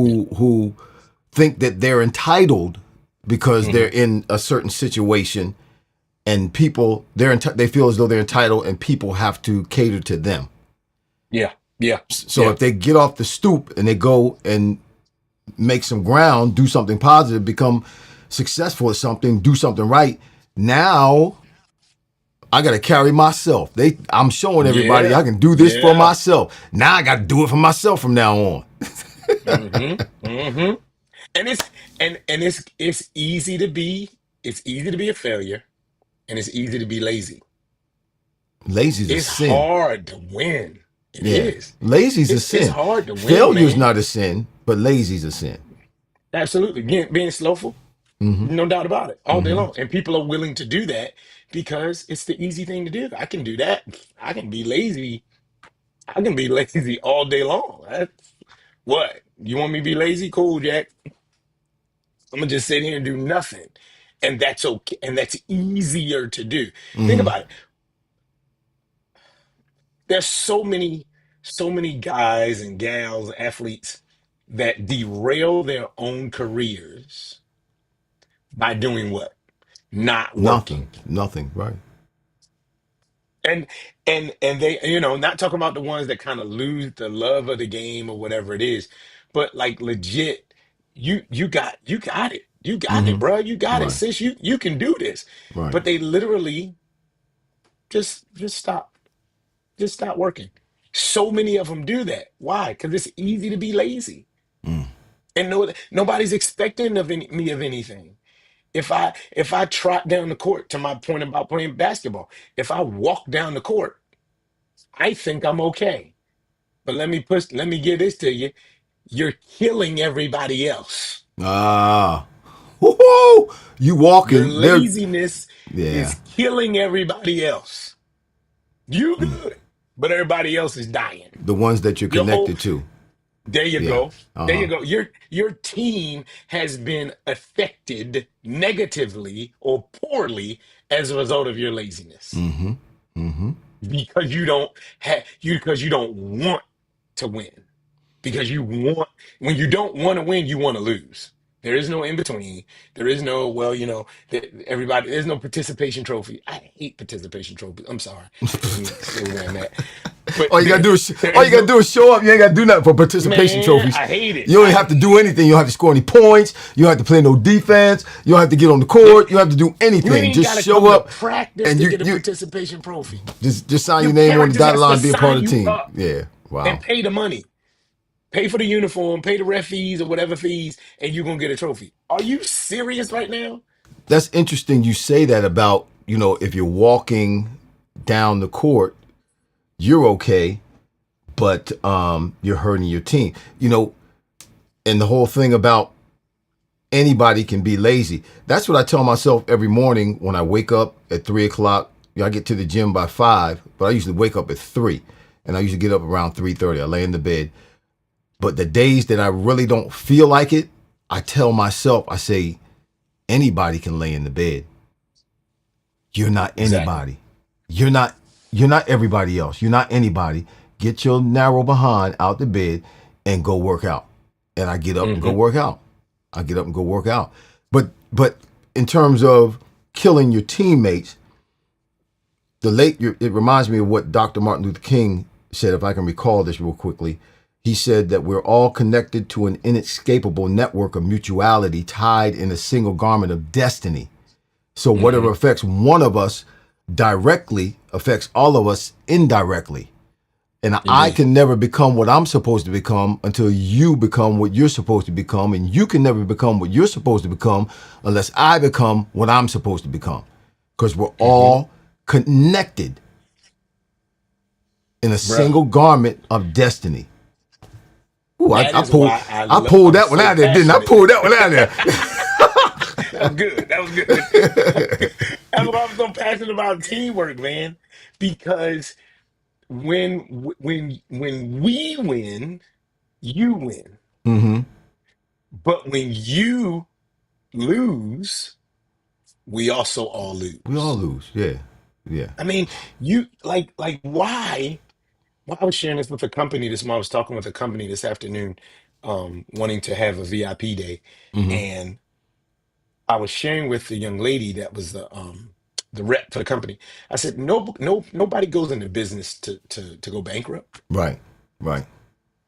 Yeah. who think that they're entitled because they're Hmm. in a certain situation, and people they feel as though they're entitled and people have to cater to them. Yeah. Yeah. So Yeah. if they get off the stoop and they go and make some ground, do something positive, become successful at something, do something right, now I got to carry myself. I'm showing everybody I Yeah. can do this for Yeah. myself. Now I got to do it for myself from now on. Hmm. Hmm. And it's easy to be a failure, and it's easy to be lazy. Lazy's a It's sin. hard to win. It Yeah. is. Lazy's a It's sin. hard to win, Failure's man. not a sin, but lazy's a sin. Absolutely. Being slowful, Mm-hmm. no doubt about it, all day Mm-hmm. long. And people are willing to do that because it's the easy thing to do. I can do that. I can be lazy. I can be lazy all day long. That's what? You want me to be lazy? Cool, Jack. I'm gonna just sit here and do nothing. And that's okay. And that's easier to do. Think Mm-hmm. about it. There's so many guys and gals, athletes that derail their own careers by doing what? Not Nothing. working. Nothing. Right. And and they, not talking about the ones that kind of lose the love of the game or whatever it is, but like legit, you got it. You got it, Mm-hmm. bro. You got it, Right. sis. You can do this. Right. But they literally just stop. Just stop working. So many of them do that. Why? Because it's easy to be lazy. Mm. And nobody's expecting me of anything. If I trot down the court, to my point about playing basketball, if I walk down the court, I think I'm okay. But let me give this to you. You're killing everybody else. Ah. Woo-hoo! You Your walking there. laziness Yeah. is killing everybody else. You good, but everybody else is dying. The ones that you're Your whole connected to. There you Yeah. go. There you Uh-huh. go. Your team has been affected negatively or poorly as a result of your laziness Mm-hmm. Mm-hmm. because you don't want to win. Because you want when you don't want to win, you want to lose. There is no in between. There is no, well, everybody, there's no participation trophy. I hate participation trophies. I'm sorry. Let me slow down that. But All you gotta there, do is there all you is gotta no, do is show up. You ain't gotta do nothing for participation man, trophies. I hate it. You don't even have to do anything. You don't have to score any points. You don't have to play no defense. You don't have to get on the court. You don't have to do You ain't anything. even Just got to show come to up, practice and to you get a you participation trophy. just sign Your your name on the parent just dotted has to line, and be a part sign of the you team. up Yeah. and Wow. pay the money. Pay for the uniform, pay the ref fees or whatever fees, and you're going to get a trophy. Are you serious right now? That's interesting. You say that about if you're walking down the court, you're okay, but you're hurting your team. And the whole thing about anybody can be lazy. That's what I tell myself every morning when I wake up at 3 o'clock. I get to the gym by 5, but I usually wake up at 3, and I usually get up around 3:30. I lay in the bed. But the days that I really don't feel like it, I tell myself, I say, anybody can lay in the bed. You're not Exactly. anybody. You're not. You're not everybody else. You're not anybody. Get your narrow behind out the bed and go work out. And I get up and go Hmm. work out. I get up and go work out. But in terms of killing your teammates, it reminds me of what Dr. Martin Luther King said, if I can recall this real quickly. He said that we're all connected to an inescapable network of mutuality tied in a single garment of destiny. So whatever Hmm. affects one of us directly affects all of us indirectly. And I Indeed. can never become what I'm supposed to become until you become what you're supposed to become. And you can never become what you're supposed to become unless I become what I'm supposed to become. Because we're Hmm. all connected in a Bruh, single garment of destiny. Ooh, I, that I is pulled why I pulled I'm that one so out of there, didn't I? I passionate. pulled that one out of there. That was good. That was good. That's why I'm so passionate about teamwork, man. Because when we win, you win. Mm-hmm. But when you lose, we also all We all lose. lose. Yeah. Yeah. I mean, you like why? Well, I was sharing this with a company this morning. I was talking with a company this afternoon. wanting to have a VIP day, Hmm. and I was sharing with the young lady that was the rep for the company. I said, nobody goes into business to go bankrupt. Right. Right.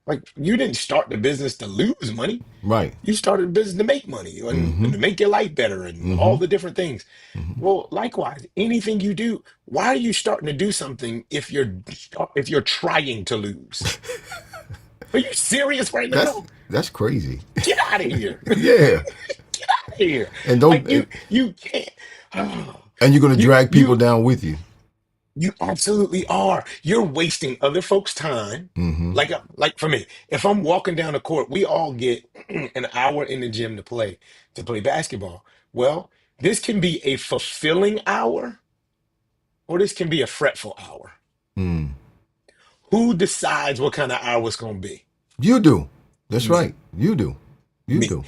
Like, you didn't start the business to lose money. Right. You started a business to make money and Hmm. to make your life better and all Hmm. the different things. Hmm. Well, likewise, anything you do, why are you starting to do something if you're trying to lose? Are you serious right now? That's crazy. Get out of here. Yeah. Get out of here. And Like, don't you can't. and you're gonna You drag people you down with you. you absolutely are. You're wasting other folks' time. Hmm. Like for me, if I'm walking down the court, we all get an hour in the gym to play basketball. Well, this can be a fulfilling hour, or this can be a fretful hour. Mm. Who decides what kind of hour it's going to be? You do. That's Me, right. You do. You me. do.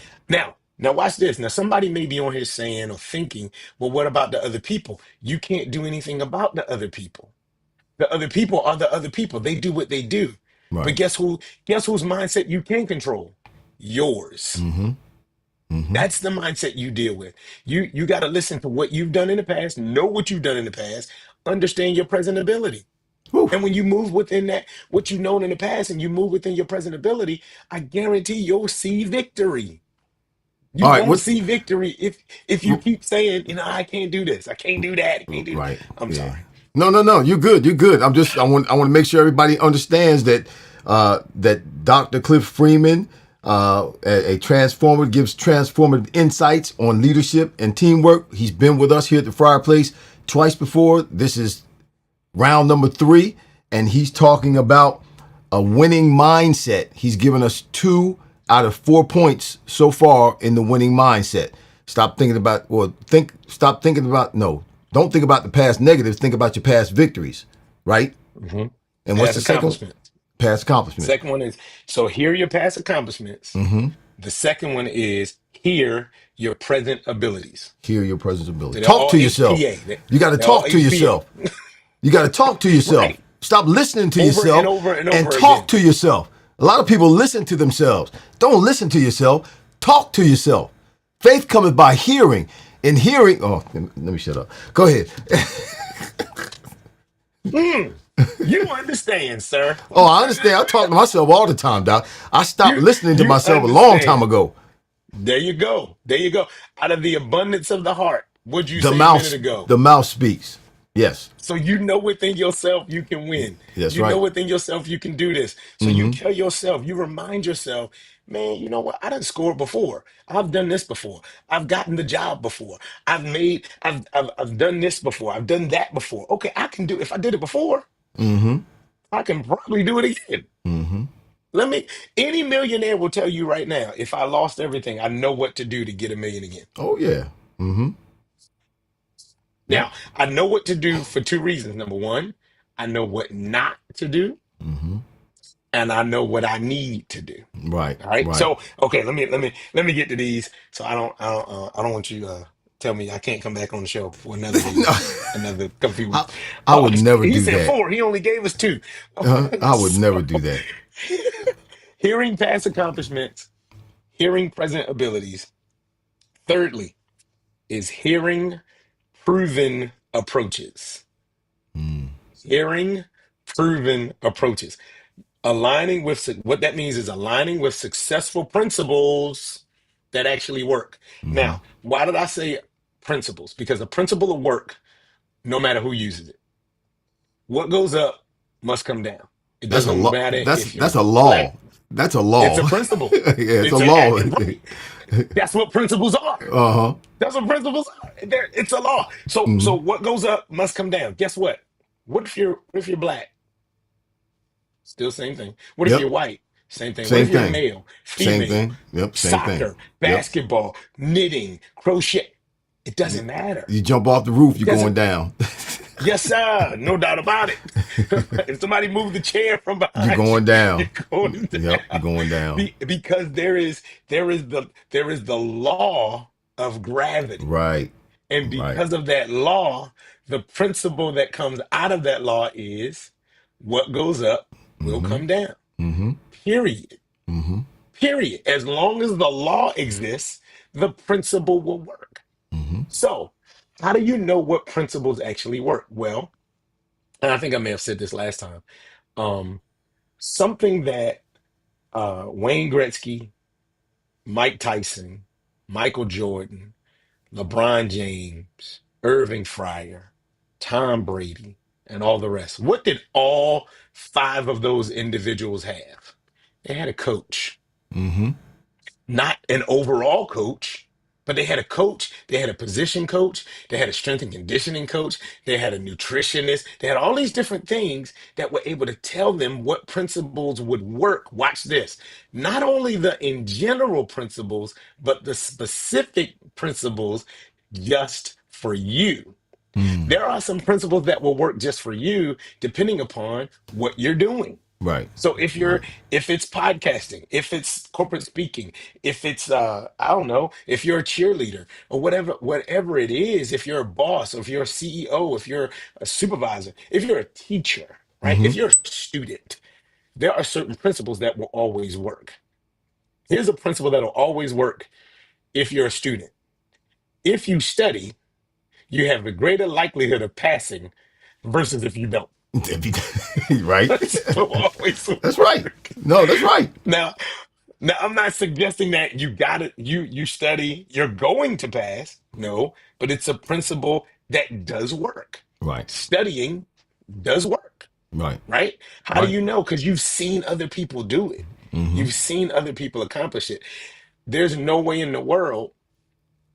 Now watch this. Now, somebody may be on here saying or thinking, well, what about the other people? You can't do anything about the other people. The other people are the other people. They do what they do. But Right. guess who? Guess whose mindset you can control? Yours. Hmm. Hmm. That's the mindset you deal with. You got to listen to what you've done in the past, know what you've done in the past, understand your present ability. Whew. And when you move within that, what you've known in the past, and you move within your present ability, I guarantee you'll see victory. You All right. won't What? see victory if you keep saying, I can't do this, I can't do that, I can't do. Right. I'm Yeah. sorry. No, no, no. You're good. You're good. I want to make sure everybody understands that that Dr. Cliff Freeman, a transformer, gives transformative insights on leadership and teamwork. He's been with us here at the Fireplace twice before. This is round number 3, and he's talking about a winning mindset. He's given us 2 out of 4 points so far in the winning mindset. Stop thinking about, or think, stop thinking about, no, don't think about the past negatives, think about your past victories, right? Mhm. And what's Past the second one? accomplishments. Past accomplishments. Second one is, so here are your past accomplishments. Mm-hmm. The second one is, here your present abilities. Hear your presence ability. So they're Talk all to yourself. HPA. You got to They're all talk to HPA. yourself. You got to talk to yourself. Right. Stop listening to Over and yourself over and and over talk again. to yourself. A lot of people listen to themselves. Don't listen to yourself. Talk to yourself. Faith cometh by hearing, and hearing. Oh, let me shut up. Go ahead. Mm. You understand, sir. Oh, I understand. I talk to myself all the time, Doc. I stopped You listening to you myself a long time understand. ago. There you go. There you go. Out of the abundance of the heart, what'd you The say a minute mouth, ago? the mouth speaks. Yes, So you know within yourself you can win. that's You know right. within yourself you can do this. So you Mm-hmm. tell yourself, you remind yourself, man, you know what? I done scored before. I've done this before. I've gotten the job before. I've done this before. I've done that before. Okay, I can do, if I did it before, Mm-hmm. I can probably do it again. Mm-hmm. Let me, any millionaire will tell you right now, if I lost everything, I know what to do to get a million again. Oh yeah. Mm-hmm. Yep. Now, I know what to do for two reasons. Number one, I know what not to do, Mm-hmm. and I know what I need to do. Right. All right. Right. So, okay, let me get to these. So I don't want you tell me I can't come back on the show for No, another confused. I, I Oh, would never he do said that. 4. He only gave us 2. I would never So, do that. hearing past accomplishments, hearing present abilities. Thirdly, is hearing proven approaches. Mm. Hearing proven approaches. Aligning with what that means is aligning with successful principles that actually work. Mm-hmm. Now, why did I say principles? Because the principle of work, no matter who uses it, what goes up must come down. It That's a doesn't law. matter That's if you're that's a black. law. That's a It's law. a principle. Yeah, it's a It's law. right. That's what principles are. Uh-huh. That's what principles are. It's a law. So Mm-hmm. what goes up must come down. Guess what? What if you're black? Still same thing. What if Yep. you're white? Same thing. What Same if you're thing. male, Same female, thing. Yep. Same thing. soccer, Yep. basketball, knitting, crochet? It You, doesn't matter. you jump off the roof, It you're going doesn't. down. Yes, sir. No doubt about it. If somebody move the chair from You're behind you, going down. you're going Yep. You're down. going down. Because there is the law of gravity. Right. And Right. because of that law, the principle that comes out of that law is what goes up will Mm-hmm. come down. Mm-hmm. Period. Mm-hmm. Period. As long as the law exists, the principle will work. Mm-hmm. So, how do you know what principles actually work? Well, and I think I may have said this last time. Um, Something that Wayne Gretzky, Mike Tyson, Michael Jordan, LeBron James, Irving Fryar, Tom Brady, and all the rest. What did all five of those individuals have? They had a coach, Mm-hmm. not an overall coach, but they had a coach, they had a position coach, they had a strength and conditioning coach, they had a nutritionist, they had all these different things that were able to tell them what principles would work. Watch this. Not only the in general principles, but the specific principles just for you. Mm. There are some principles that will work just for you depending upon what you're doing. Right. So Right. if it's podcasting, if it's corporate speaking, if it's I don't know, if you're a cheerleader or whatever it is, if you're a boss, or if you're a CEO, if you're a supervisor, if you're a teacher, right? Mm-hmm. If you're a student, there are certain principles that will always work. Here's a principle that'll always work if you're a student. If you study, you have a greater likelihood of passing versus if you don't. Right. This will always That's right. work. No, that's right. Now, Now, I'm not suggesting that you got it, you study, you're going to pass. No, but it's a principle that does work. Right. Studying does work, Right. right? How do Right. you know? Because you've seen other people do it. Mm-hmm. You've seen other people accomplish it. There's no way in the world,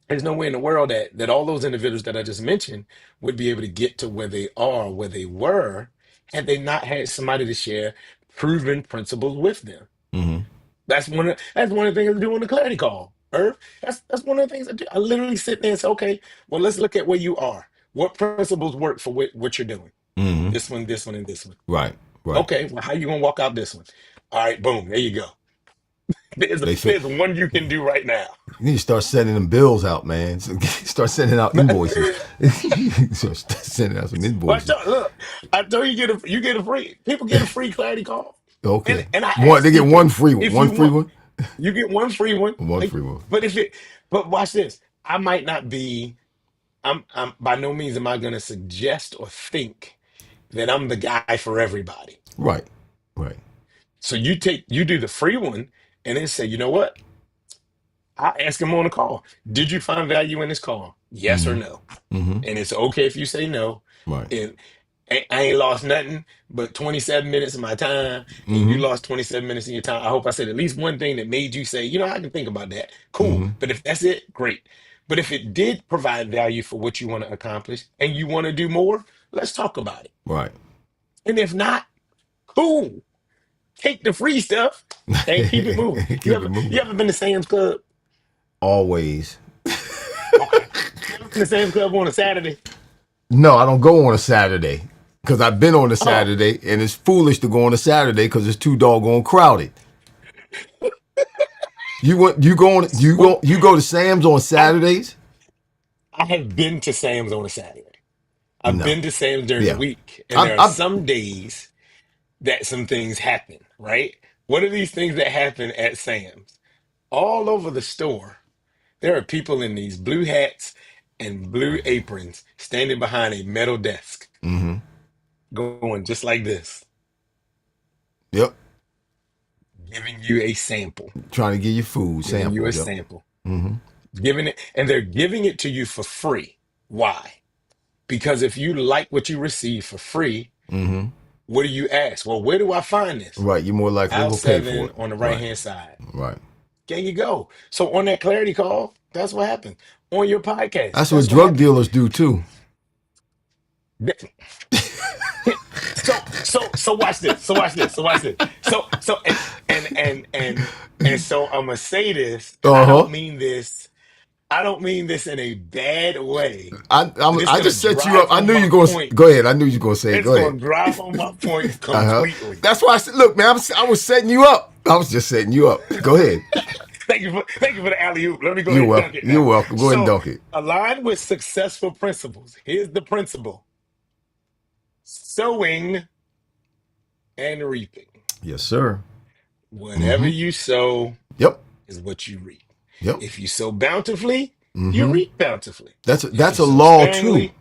there's no way in the world that all those individuals that I just mentioned would be able to get to where they are, where they were, had they not had somebody to share proven principles with them. Mm-hmm. That's one of the things I do on the clarity call. Earth. That's one of the things I do. I literally sit there and say, okay, well, let's look at where you are. What principles work for what you're doing? Mm-hmm. This one, and this one. Right. Right. Okay, well, how you gonna walk out this one? All right, boom, there you go. They fit. There's one you can do right now. You need to start sending them bills out, man. So start sending out invoices. Start sending out some But invoices. look, I told you you get a free people get a free clarity call. Okay. And I One. They ask get one people free one. if One you free want, one. you get one free one. One free one. But but watch this. I might not be I'm by no means am I going to suggest or think that I'm the guy for everybody. Right. Right. So you do the free one and then say, you know what? I ask him on the call. Did you find value in this call? Yes or Mm-hmm. no? Mm-hmm. And it's okay if you say no. Right. And I ain't lost nothing but 27 minutes of my time, and you Mm-hmm. lost 27 minutes of your time. I hope I said at least one thing that made you say, you know, I can think about that. Cool. Mm-hmm. But if that's it, great. But if it did provide value for what you want to accomplish and you want to do more, let's talk about it. Right. And if not, cool. Take the free stuff and keep it moving. Keep it You moving. ever been to Sam's Club? Always. Okay. You ever been to Sam's Club on a Saturday? No, I don't go on a Saturday because I've been on a Oh, Saturday, and it's foolish to go on a Saturday because it's too doggone crowded. You go to Sam's on I Saturdays? I have been to Sam's on a Saturday. I've No. been to Sam's during the Yeah. week, and I there are I some days that some things happen, right? What are these things that happen at Sam's? All over the store, there are people in these blue hats and blue aprons standing behind a metal desk, mm-hmm. going just like this, Yep. giving you a sample, Trying to get your food giving you a sample. Yep. sample, Mm-hmm. giving it, and they're giving it to you for free. Why? Because if you like what you receive for free, Mm-hmm. what do you ask? Well, where do I find this? Right. You're more likely to Aisle go pay for 7 it. on the right Right. hand side. Right. There you go. So on that clarity call, that's what happens. On your podcast, That's what that's what drug happens. dealers do too. So watch this. So watch this. So watch this. So and so I'm gonna say this, and Uh huh. I don't mean this in a bad way, but it's I gonna just set you up. drive I home knew my you going to point. go ahead. I knew you were going to say it. It's Go ahead. gonna drive home my point Uh huh. completely. That's why I said, look, man, I was setting you up. I was just setting you up. Go ahead. Thank you for the alley oop. Let me go You're ahead and welcome. dunk it You're now. welcome. Go ahead and So dunk it. align with successful principles. Here's the principle: sowing and reaping. Yes, sir. Whatever Mm-hmm. you sow, Yep. is what you reap. Yep. If you sow bountifully, you Mm-hmm. reap bountifully. If you That's a sow law too. sparingly,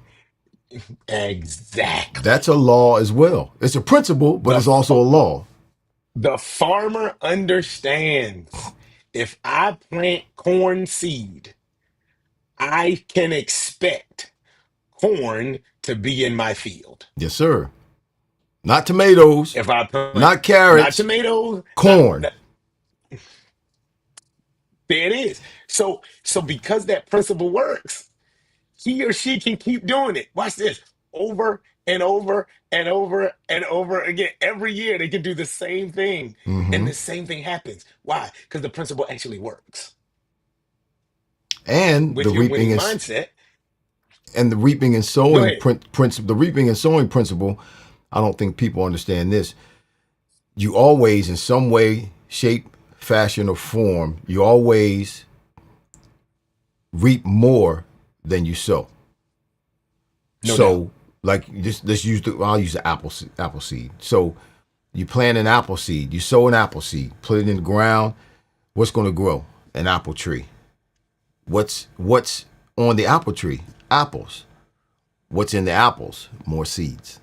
exactly. That's a law as well. It's a principle, but The it's also a law. the farmer understands if I plant corn seed, I can expect corn to be in my field. Yes, sir. Not tomatoes, If I plant not not carrots, tomatoes, corn. there it is. So because that principle works, he or she can keep doing it. Watch this over and over and over and over again. Every year they can do the same thing, and Mm-hmm. the same thing happens. Why? Because the principle actually works. And the With your reaping winning is mindset, and the reaping and go sowing ahead. principle. The reaping and sowing principle. I don't think people understand this. You always, in some way, shape, fashion, or form, you always reap more than you sow. No doubt. So, like, just let's use the I'll use the apple seed. So, you plant an apple seed, you sow an apple seed, put it in the ground. What's going to grow? An apple tree. What's on the apple tree? Apples. What's in the apples? More seeds.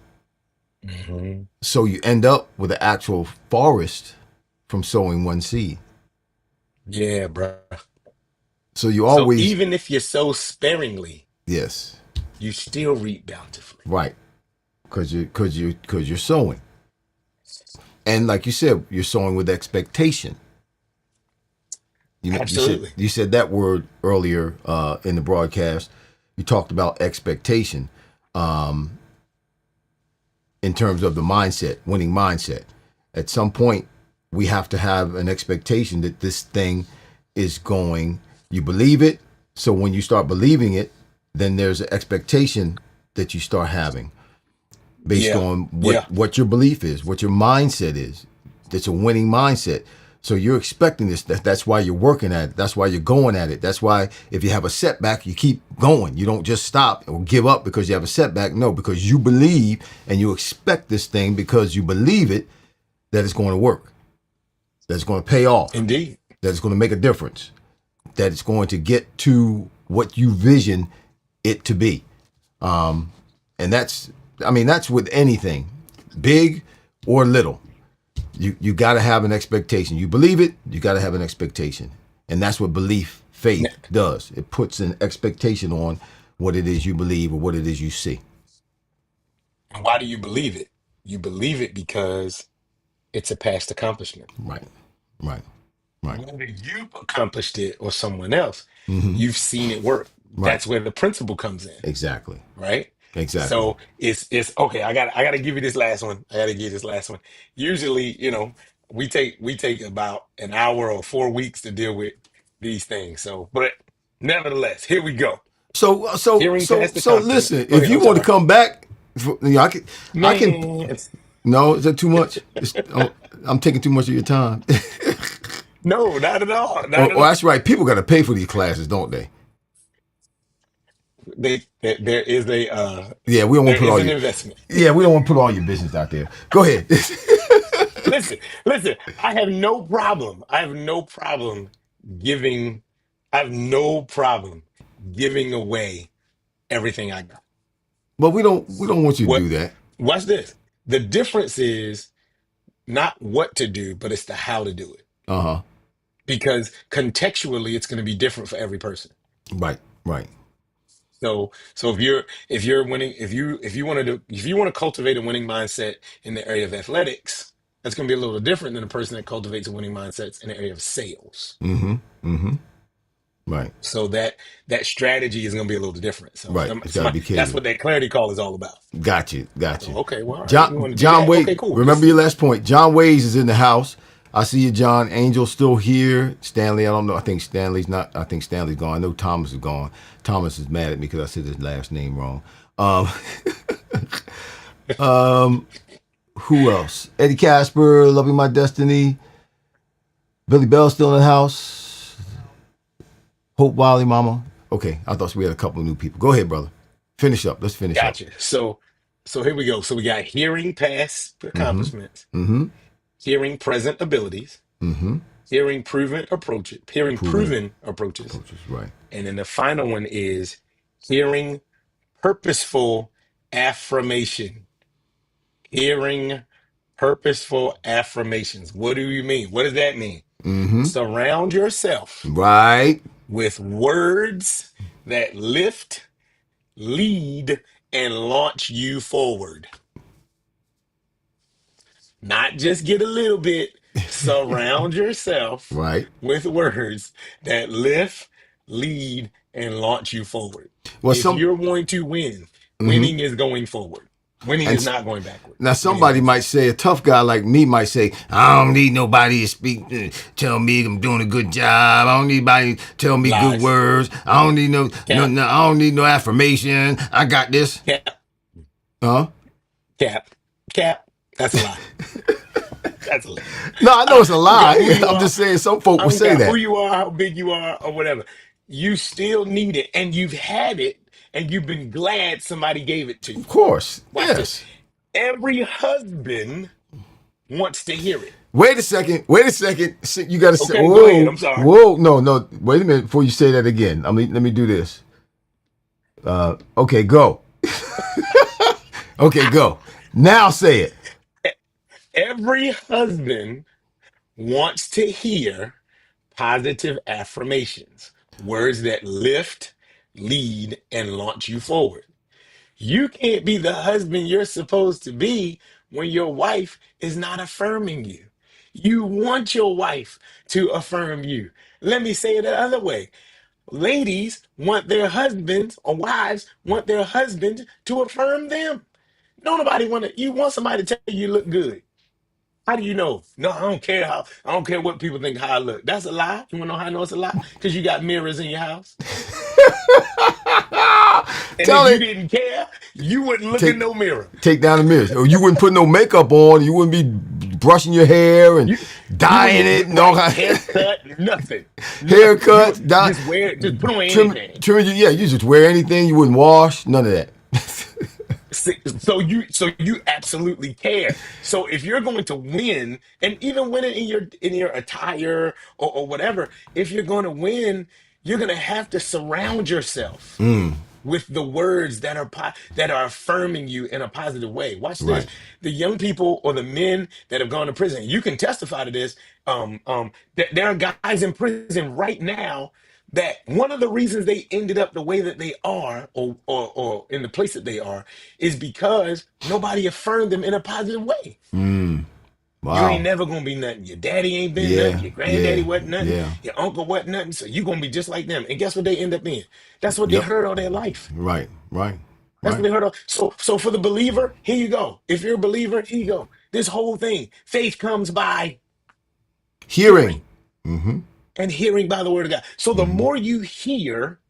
Mhm. So you end up with an actual forest from sowing one seed. Yeah, bro. So you So always, even if you sow sparingly, yes, you still reap bountifully. right, because you're sowing, and like you said, you're sowing with expectation. You said Absolutely. you said that word earlier in the broadcast. You talked about expectation in terms of the mindset, winning mindset. At some point, we have to have an expectation that this thing is going. You believe it, so when you start believing it, then there's an expectation that you start having based Yeah. on Yeah. what your belief is, what your mindset is. That's a winning mindset. So you're expecting this. That's why you're working at it. That's why you're going at it. That's why if you have a setback, you keep going. You don't just stop or give up because you have a setback. No, because you believe and you expect this thing because you believe it that it's going to work, that it's going to pay off, Indeed. that it's going to make a difference, that it's going to get to what you vision it to be. And that's with anything, big or little. You got to have an expectation. You believe it, you got to have an expectation. And that's what belief, N- faith does. It puts an expectation on what it is you believe or what it is you see. And why do you believe it? You believe it because it's a past accomplishment. Right, right, right. Whether you've accomplished it or someone else, Mm-hmm. you've seen it work. Right. That's where the principle comes in, Exactly. right? Exactly. So it's okay. I gotta give you this last one. I gotta give you this last one. Usually, we take about an hour or 4 weeks to deal with these things. So, but nevertheless, here we go. Hearing past accomplishment. Listen, Go if ahead. I'm you want to sorry, come back, I can. man. No, is that too much? I'm taking too much of your time. No, not at all. Oh, Not at oh, all. that's right. People got to pay for these classes, don't they? There is a Yeah, we don't want there to put is all an your. investment. Yeah, we don't want to put all your business out there. Go ahead. Listen. I have no problem. I have no problem giving. I have no problem giving away everything I got. But we don't want you to What? do that. Watch this. The difference is not what to do, but it's the how to do it. Uh huh. Because contextually, it's going to be different for every person. Right. Right. So if you're winning, if you want to cultivate a winning mindset in the area of athletics, that's going to be a little different than a person that cultivates a winning mindset in the area of sales. Mm-hmm. Mm-hmm. Right. So that strategy is going to be a little different. So Right. It's got to be that's catered. what that clarity call is all about. Got you. Got So, you. okay, well, all right, you John want to do John that? Okay, Wade. cool. Remember This your last point. John Ways is in the house. I see you, John. Angel's still here. Stanley, I don't know. I think Stanley's not. I think Stanley's gone. I know Thomas is gone. Thomas is mad at me because I said his last name wrong. Um, who else? Eddie Casper, Loving My Destiny. Billy Bell still in the house. Hope Wiley, Mama. Okay, I thought we had a couple of new people. Go ahead, brother. Finish up. Let's finish up. gotcha. So here we go. So we got hearing past Mm-hmm. accomplishments, Mm-hmm. hearing present abilities, Mm-hmm. hearing Proven proven approaches. approaches. Right. And then the final one is hearing purposeful affirmation. Hearing purposeful affirmations. What do you mean? What does that mean? Mm-hmm. Surround yourself Right. with words that lift, lead, and launch you forward. Not just get a little bit. Surround yourself Right. with words that lift, lead, and launch you forward. Well, If some. you're going to win, Mm-hmm. winning is going forward. Winning And is not going backward. now Winning is somebody going might forward. say, a tough guy like me might say, I don't need nobody to speak, tell me I'm doing a good job. I don't need anybody to tell me good Lies. words. I don't need Cap, I don't need no affirmation. I got this. cap, Huh? cap, cap. That's a lie. That's a lie. No, I know I it's a don't care who lie. you I'm are. just saying some folk I will don't say care who that. you are, how big you are, or whatever. You still need it, and you've had it, and you've been glad somebody gave it to Of you. course. Watch this. Yes. Every husband wants to hear it. Wait a second. Wait a second. You got to say, Okay, go ahead. whoa, I'm sorry. whoa. No, no. Wait a minute before you say that again. Let me do this. Okay, go. Okay, go. Now say it. Every husband wants to hear positive affirmations, words that lift, lead, and launch you forward. You can't be the husband you're supposed to be when your wife is not affirming you. You want your wife to affirm you. Let me say it the other way. Ladies want their husbands, or wives want their husbands to affirm them. Don't nobody want to, you want somebody to tell you you look good. How do you know? No, I don't care what people think how I look. That's a lie. You want to know how I know it's a lie? Because you got mirrors in your house. And if Tell you it. didn't care, you wouldn't look in Take no mirror. take down the mirrors. Or you wouldn't put no makeup on. You wouldn't be brushing your hair and You dyeing it wouldn't and all right that. haircut, nothing. Nothing. You Haircuts, would dye, just wear it, just put on anything. trim. Yeah, you just wear anything. You wouldn't wash. None of that. So you absolutely care. So if you're going to win, and even winning in your attire or whatever, if you're going to win, you're going to have to surround yourself with the words that are that are affirming you in a positive way. Watch this. Right. The young people or the men that have gone to prison, you can testify to this. There are guys in prison right now that one of the reasons they ended up the way that they are, or in the place that they are, is because nobody affirmed them in a positive way. You ain't Wow. never gonna be nothing. Your daddy ain't been nothing. Yeah. Your granddaddy Yeah. wasn't nothing. Yeah. Your uncle wasn't nothing. So you gonna be just like them. And guess what they end up in? That's what they Yep. heard all their life. Right. Right. That's what Right. they heard. So for the believer, here you go. If you're a believer, here you go. This whole thing, faith comes by Hearing. hearing, Mm-hmm. and hearing by the word of God. So the Mm-hmm. more you hear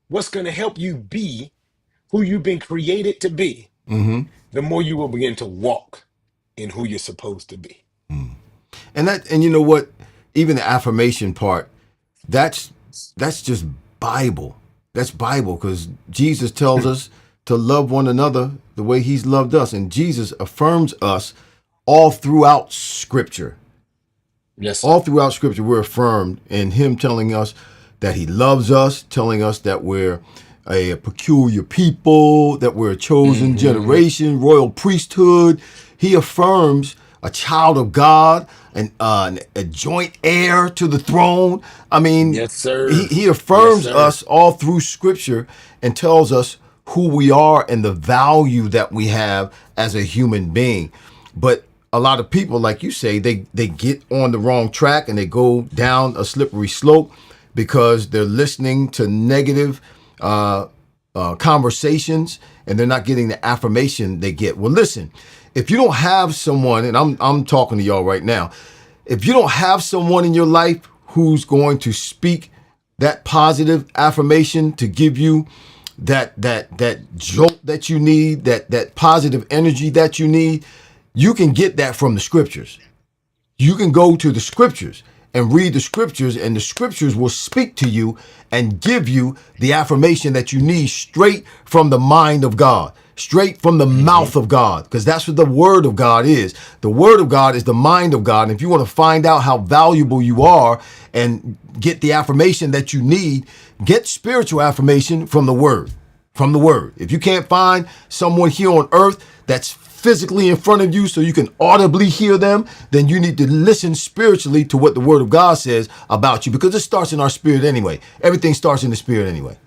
what's going to help you be who you've been created to be, Mm-hmm. the more you will begin to walk in who you're supposed to be. And you know what? Even the affirmation part, that's that's just Bible. That's Bible because Jesus tells us to love one another the way He's loved us, and Jesus affirms us all throughout Scripture. Yes, All sir. throughout Scripture, we're affirmed in Him telling us that He loves us, telling us that we're a peculiar people, that we're a chosen Hmm. generation, royal priesthood. He affirms a child of God, a joint heir to the throne. I mean, Yes, sir. he Yes, affirms sir. us all through Scripture and tells us who we are and the value that we have as a human being. But a lot of people, like you say, they get on the wrong track and they go down a slippery slope because they're listening to negative conversations and they're not getting the affirmation they get. Well, listen, if you don't have someone, and I'm talking to y'all right now, if you don't have someone in your life who's going to speak that positive affirmation to give you that jolt that you need, that positive energy that you need, you can get that from the scriptures. You can go to the scriptures and read the scriptures, and the scriptures will speak to you and give you the affirmation that you need straight from the mind of God, straight from the Hmm. mouth of God, because that's what the word of God is. The word of God is the mind of God. And if you want to find out how valuable you are and get the affirmation that you need, get spiritual affirmation from the word. From the word. If you can't find someone here on earth that's physically in front of you so you can audibly hear them, then you need to listen spiritually to what the word of God says about you, because it starts in our spirit anyway. Everything starts in the spirit anyway.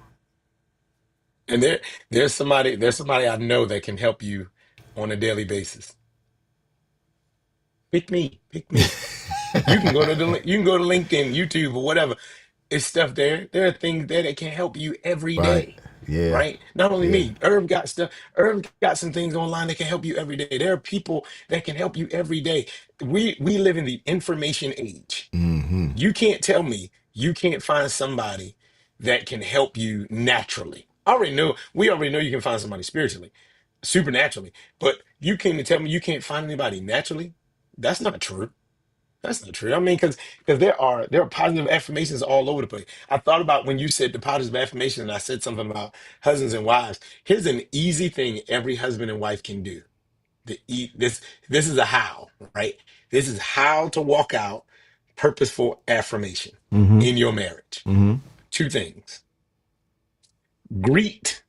And there's somebody I know that can help you on a daily basis. Pick me, pick me. You can go to LinkedIn, YouTube, or whatever. It's stuff there. There are things there that can help you every Right. day. Yeah. Right? Not only Yeah. me, Herb got stuff. Herb got some things online that can help you every day. There are people that can help you every day. We live in the information age. Mm-hmm. You can't tell me you can't find somebody that can help you naturally. I already know, we already know you can find somebody spiritually, supernaturally, but you can't tell me you can't find anybody naturally. That's not true. That's not true. I mean, because there are positive affirmations all over the place. I thought about when you said the positive affirmation, and I said something about husbands and wives. Here's an easy thing every husband and wife can do. This is a how, right? This is how to walk out purposeful affirmation Mm-hmm. in your marriage. Mm-hmm. Two things. Greet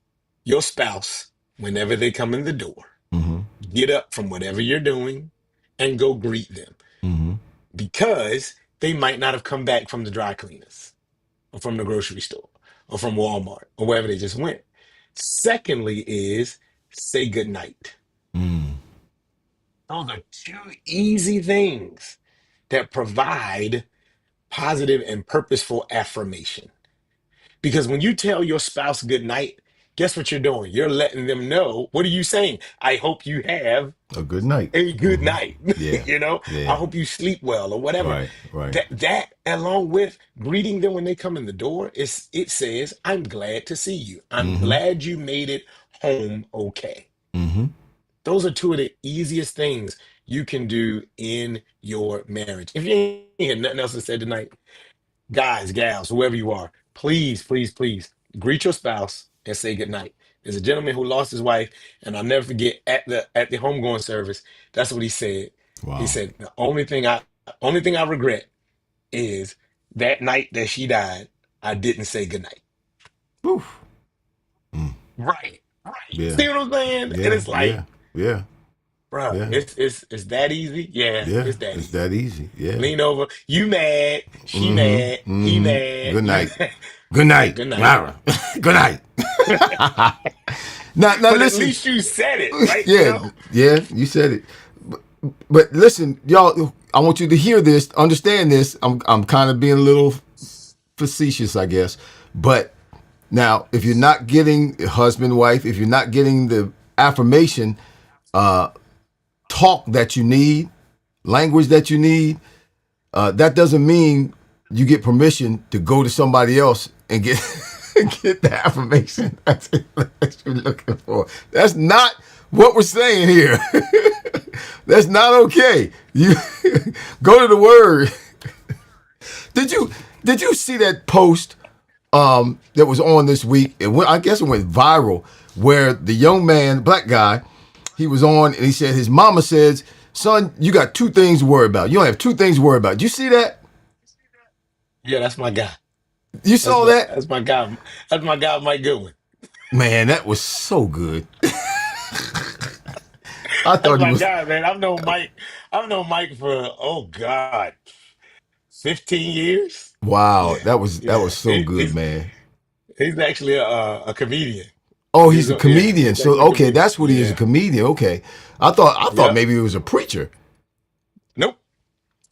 your spouse whenever they come in the door. Mm-hmm. Get up from whatever you're doing and go greet them, Mm-hmm. because they might not have come back from the dry cleaners or from the grocery store or from Walmart or wherever they just went. Secondly, is say good night. Mm. Those are two easy things that provide positive and purposeful affirmation. Because when you tell your spouse good night, guess what you're doing? You're letting them know, what are you saying? I hope you have A good night. a good Mm-hmm. night. Yeah. I Yeah. hope you sleep well or whatever. Right. Right. That along with greeting them when they come in the door, it says, I'm glad to see you. I'm Mm-hmm. glad you made it home okay. Mm-hmm. Those are two of the easiest things you can do in your marriage. If you ain't hear nothing else to say tonight, guys, gals, whoever you are, please, please, please greet your spouse and say goodnight. There's a gentleman who lost his wife, and I'll never forget at the homegoing service. That's what he said. He Wow. said, the only thing I regret is that night that she died, I didn't say goodnight. Oof. Mm. Right, right. Yeah. See what I'm saying? And Yeah. it's Yeah. like, Yeah. bruh, Yeah. it's that easy. Yeah, Yeah. it's that It's easy. that easy. Yeah. Lean over. You mad? She mad? Mm-hmm. He Mm-hmm. mad? Good You night. mad? Good Right. night. Good night. Lara. Good night. Now But at listen. least you said it, right? Yeah. Yeah. You said it. But listen, y'all. I want you to hear this, understand this. I'm kind of being a little facetious, I guess. But now, if you're not getting husband, wife, if you're not getting the affirmation, talk that you need, language that you need, that doesn't mean you get permission to go to somebody else and get get the affirmation that you're looking for. That's not what we're saying here. That's not okay. You go to the word. Did you did you see that post that was on this week? I guess it went viral, where the young man, black guy, he was on and he said his mama says, "Son, you got two things to worry about. You don't have two things to worry about." Did you see that? Yeah, that's my guy. You That's saw my that? that's my guy. That's my guy, Mike Goodwin. Man, that was so good. I That's thought he my was. guy, man. I've known Mike. I've known Mike for, oh God, 15 years. Wow, Yeah, that was yeah. so good, man. He's actually a comedian. Oh, he's a comedian. He's So actually a okay, comedian. that's what he is, a Yeah. comedian. Okay, I thought Yep. maybe he was a preacher. Nope.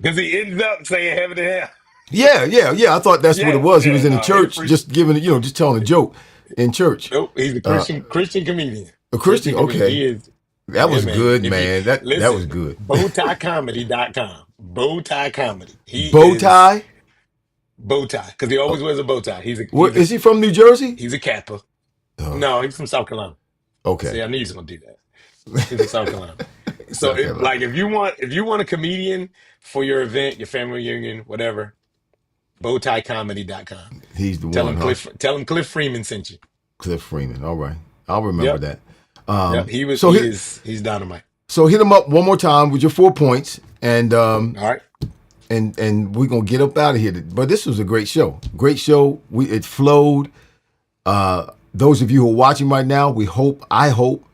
Because he ends up saying heaven and hell. Yeah, yeah, yeah. I thought that's what it Yeah, was. He was yeah. in the No, he's a church, preacher. just giving, just telling a joke in church. Nope. He's a Christian comedian. A Christian. Christian comedian. Okay, He is. that Yeah, was man. good, If you man. That listen, was good. bowtiecomedy.com. Bowtie comedy. He Bow is tie. bow tie because he always wears a bow tie. He's a What he's a is he from? New Jersey? he's a Kappa. Oh, No, he's from South Carolina. okay. See, I knew he's gonna do that. He's from South Carolina. So, South Carolina. if you want a comedian for your event, your family reunion, whatever, bowtiecomedy.com. He's the Tell one, him huh? Cliff Freeman sent you. Cliff Freeman. All right, I'll remember Yep. that. Yeah, So hit he's dynamite. so hit him up one more time with your 4 points, and All right. and we're gonna get up out of here. But this was a great show. Great show. It flowed. Those of you who are watching right now, I hope,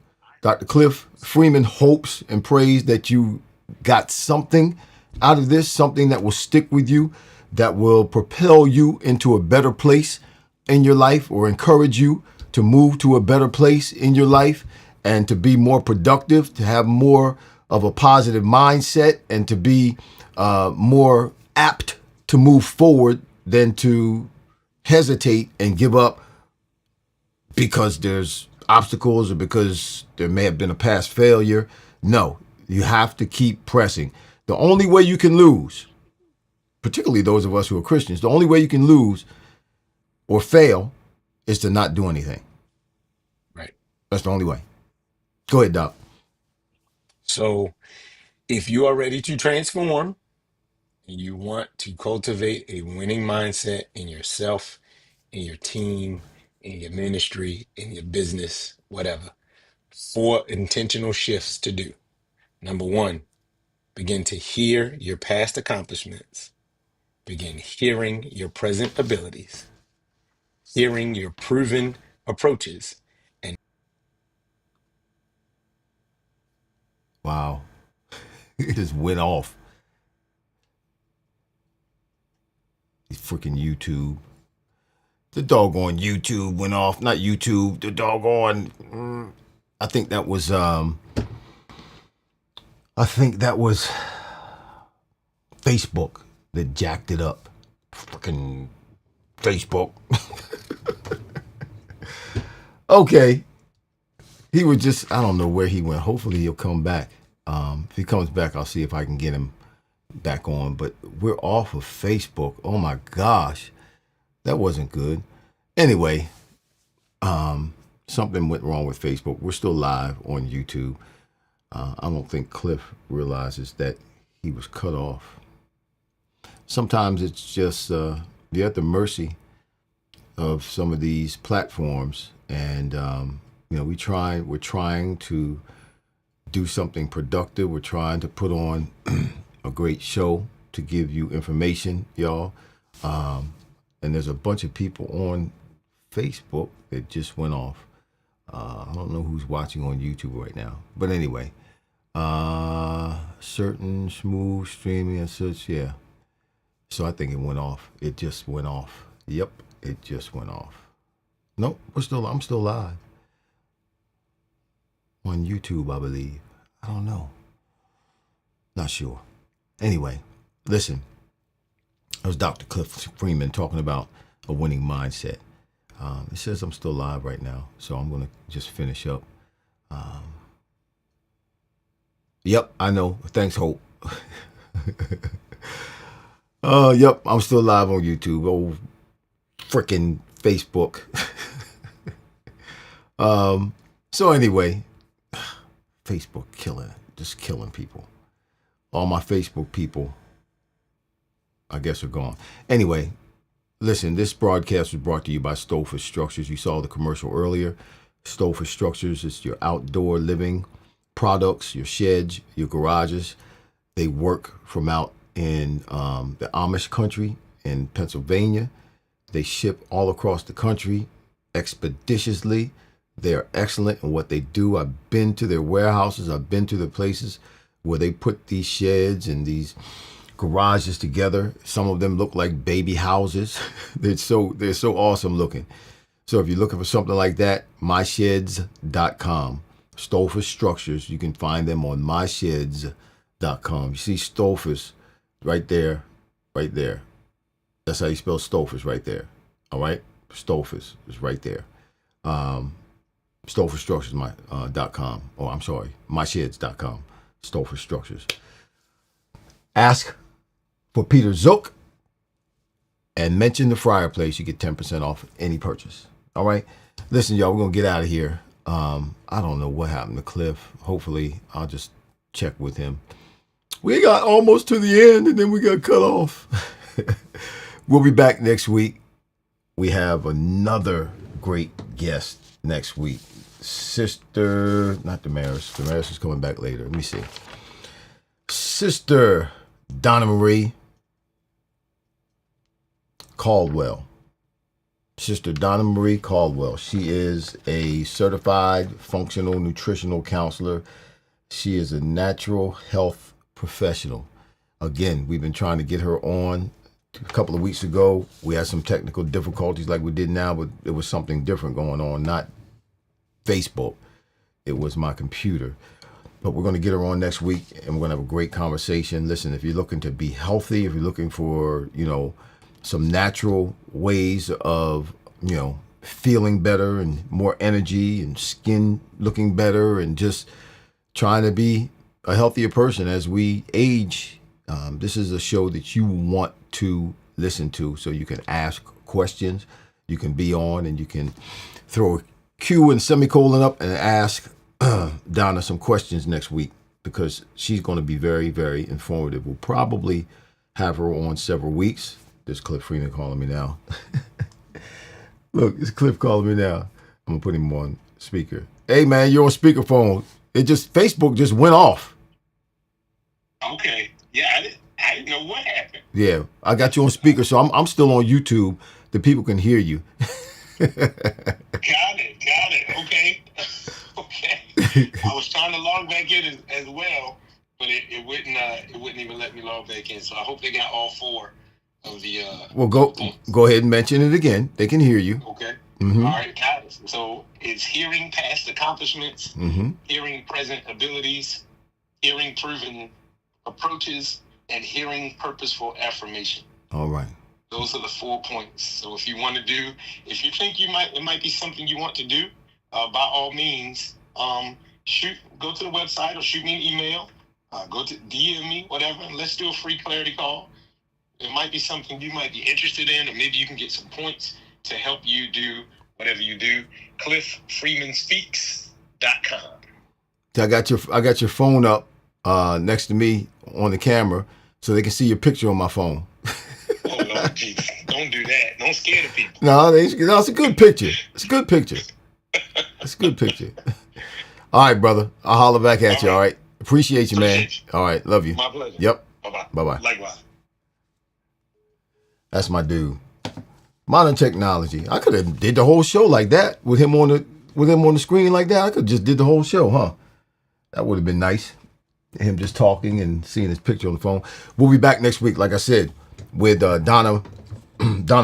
Dr. Cliff Freeman hopes and prays that you got something out of this, something that will stick with you, that will propel you into a better place in your life, or encourage you to move to a better place in your life and to be more productive, to have more of a positive mindset, and to be more apt to move forward than to hesitate and give up because there's obstacles or because there may have been a past failure. No, you have to keep pressing. The only way you can lose, particularly those of us who are Christians, the only way you can lose or fail is to not do anything. Right. That's the only way. Go ahead, Doc. So if you are ready to transform and you want to cultivate a winning mindset in yourself, in your team, in your ministry, in your business, whatever, 4 intentional shifts to do. Number 1, begin to hear your past accomplishments. Begin hearing your present abilities, hearing your proven approaches, and Wow. It just went off. Freaking YouTube. The doggone YouTube went off. Not YouTube. The doggone. I think that was. I think that was Facebook that jacked it up. Freaking Facebook. Okay. He was just. I don't know where he went. Hopefully he'll come back. If he comes back, I'll see if I can get him back on. But we're off of Facebook. Oh my gosh. That wasn't good. Anyway, something went wrong with Facebook. We're still live on YouTube. I don't think Cliff realizes that he was cut off. Sometimes it's just you're at the mercy of some of these platforms, and we're trying to do something productive. We're trying to put on a great show to give you information, y'all. And there's a bunch of people on Facebook that just went off. I don't know who's watching on YouTube right now. But anyway, certain smooth streaming and such, yeah. So I think it went off. It just went off. Yep, it just went off. Nope, I'm still live. On YouTube, I believe. I don't know. Not sure. Anyway, listen. That was Dr. Cliff Freeman talking about a winning mindset. It says I'm still live right now, so I'm going to just finish up. Yep, I know. Thanks, Hope. Yep, I'm still live on YouTube. Oh, freaking Facebook. So anyway, Facebook just killing people. All my Facebook people, I guess, are gone. Anyway, listen, this broadcast was brought to you by Stouffer Structures. You saw the commercial earlier. Stouffer Structures is your outdoor living products, your sheds, your garages. They work from out in the Amish country in Pennsylvania. They ship all across the country expeditiously. They are excellent in what they do. I've been to their warehouses. I've been to the places where they put these sheds and these garages together. Some of them look like baby houses. They're so awesome looking. So if you're looking for something like that, mysheds.com. Stouffer Structures. You can find them on mysheds.com. You see Stouffer's right there, right there. That's how you spell Stouffer's right there. All right? Stouffer's is right there. Stouffer Structures, .com. Oh, I'm sorry. mysheds.com. Stouffer Structures. Ask for Peter Zook and mention the Fryar place. You get 10% off any purchase. All right? Listen, y'all, we're going to get out of here. I don't know what happened to Cliff. Hopefully, I'll just check with him. We got almost to the end, and then we got cut off. We'll be back next week. We have another great guest next week. Sister, not Damaris. Damaris is coming back later. Let me see. Sister Donna Marie Caldwell. Sister Donna Marie Caldwell. She is a certified functional nutritional counselor. She is a natural health professional. Again, we've been trying to get her on. A couple of weeks ago, we had some technical difficulties like we did now, but it was something different going on, not Facebook. It was my computer. But we're going to get her on next week, and we're going to have a great conversation. Listen, if you're looking to be healthy, if you're looking for, some natural ways of, feeling better and more energy and skin looking better and just trying to be a healthier person as we age, this is a show that you want to listen to, so you can ask questions. You can be on and you can throw a Q and semicolon up and ask Donna some questions next week, because she's going to be very, very informative. We'll probably have her on several weeks. There's Cliff Freeman calling me now. Look, it's Cliff calling me now. I'm going to put him on speaker. Hey, man, you're on speakerphone. Facebook just went off. Okay. Yeah, I didn't know what happened. Yeah, I got you on speaker, so I'm still on YouTube. The people can hear you. Got it. Okay. Okay. I was trying to log back in as well, but it wouldn't even let me log back in. So I hope they got all four of the well, go ahead and mention it again. They can hear you. Okay. Mm-hmm. All right, got it. So it's hearing past accomplishments, mm-hmm. hearing present abilities, hearing proven approaches, and hearing purposeful affirmation. All right. Those are the 4 points. So if you think it might be something you want to do, by all means, go to the website or shoot me an email, go to DM me, whatever, and let's do a free clarity call. It might be something you might be interested in, or maybe you can get some points to help you do whatever you do. CliffFreemanspeaks.com. I got your phone up next to me on the camera, so they can see your picture on my phone. Oh, Lord Jesus. Don't do that. Don't scare the people. No, it's a good picture. It's a good picture. It's a good picture. All right, brother. I'll holler back at you, all right? Appreciate you, man. All right, love you. My pleasure. Yep. Bye-bye. Bye-bye. Likewise. That's my dude. Modern technology. I could have did the whole show like that with him on the screen like that. I could just did the whole show, huh? That would have been nice. Him just talking and seeing his picture on the phone. We'll be back next week, like I said, with Donna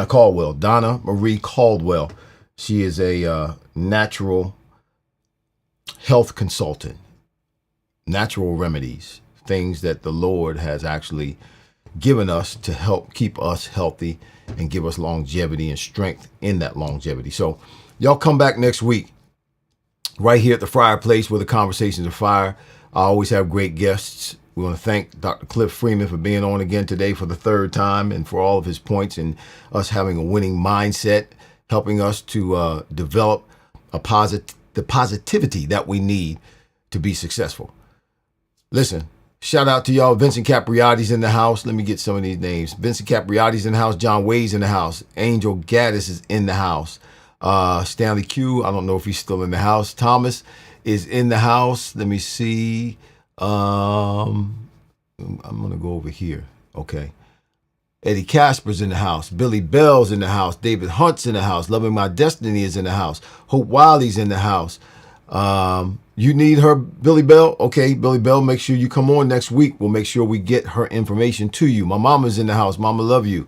Caldwell. Donna Marie Caldwell. She is a natural health consultant. Natural remedies. Things that the Lord has actually given us to help keep us healthy and give us longevity and strength in that longevity. So y'all come back next week right here at the Fryar Place, where the conversations are fire. I always have great guests. We want to thank Dr. Cliff Freeman for being on again today for the third time, and for all of his points and us having a winning mindset, helping us to develop the positivity that we need to be successful. Listen, shout out to y'all. Vincent Capriati's in the house. Let me get some of these names. Vincent Capriati's in the house. John Wade's in the house. Angel Gaddis is in the house. Stanley Q, I don't know if he's still in the house. Thomas is in the house. Let me see. I'm going to go over here. Okay. Eddie Casper's in the house. Billy Bell's in the house. David Hunt's in the house. Loving My Destiny is in the house. Hope Wiley's in the house. You need her, Billy Bell? Okay, Billy Bell, make sure you come on next week. We'll make sure we get her information to you. My mama's in the house. Mama, love you.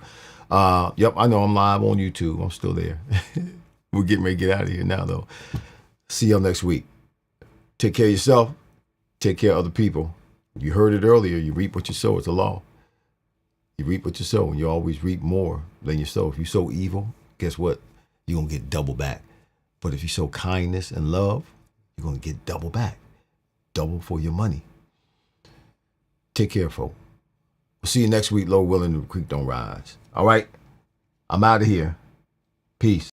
Yep, I know I'm live on YouTube. I'm still there. We're getting ready to get out of here now, though. See y'all next week. Take care of yourself. Take care of other people. You heard it earlier. You reap what you sow. It's a law. You reap what you sow, and you always reap more than you sow. If you sow evil, guess what? You're going to get double back. But if you sow kindness and love, you're going to get double back. Double for your money. Take care, folks. We'll see you next week, Lord willing, the creek don't rise. All right? I'm out of here. Peace.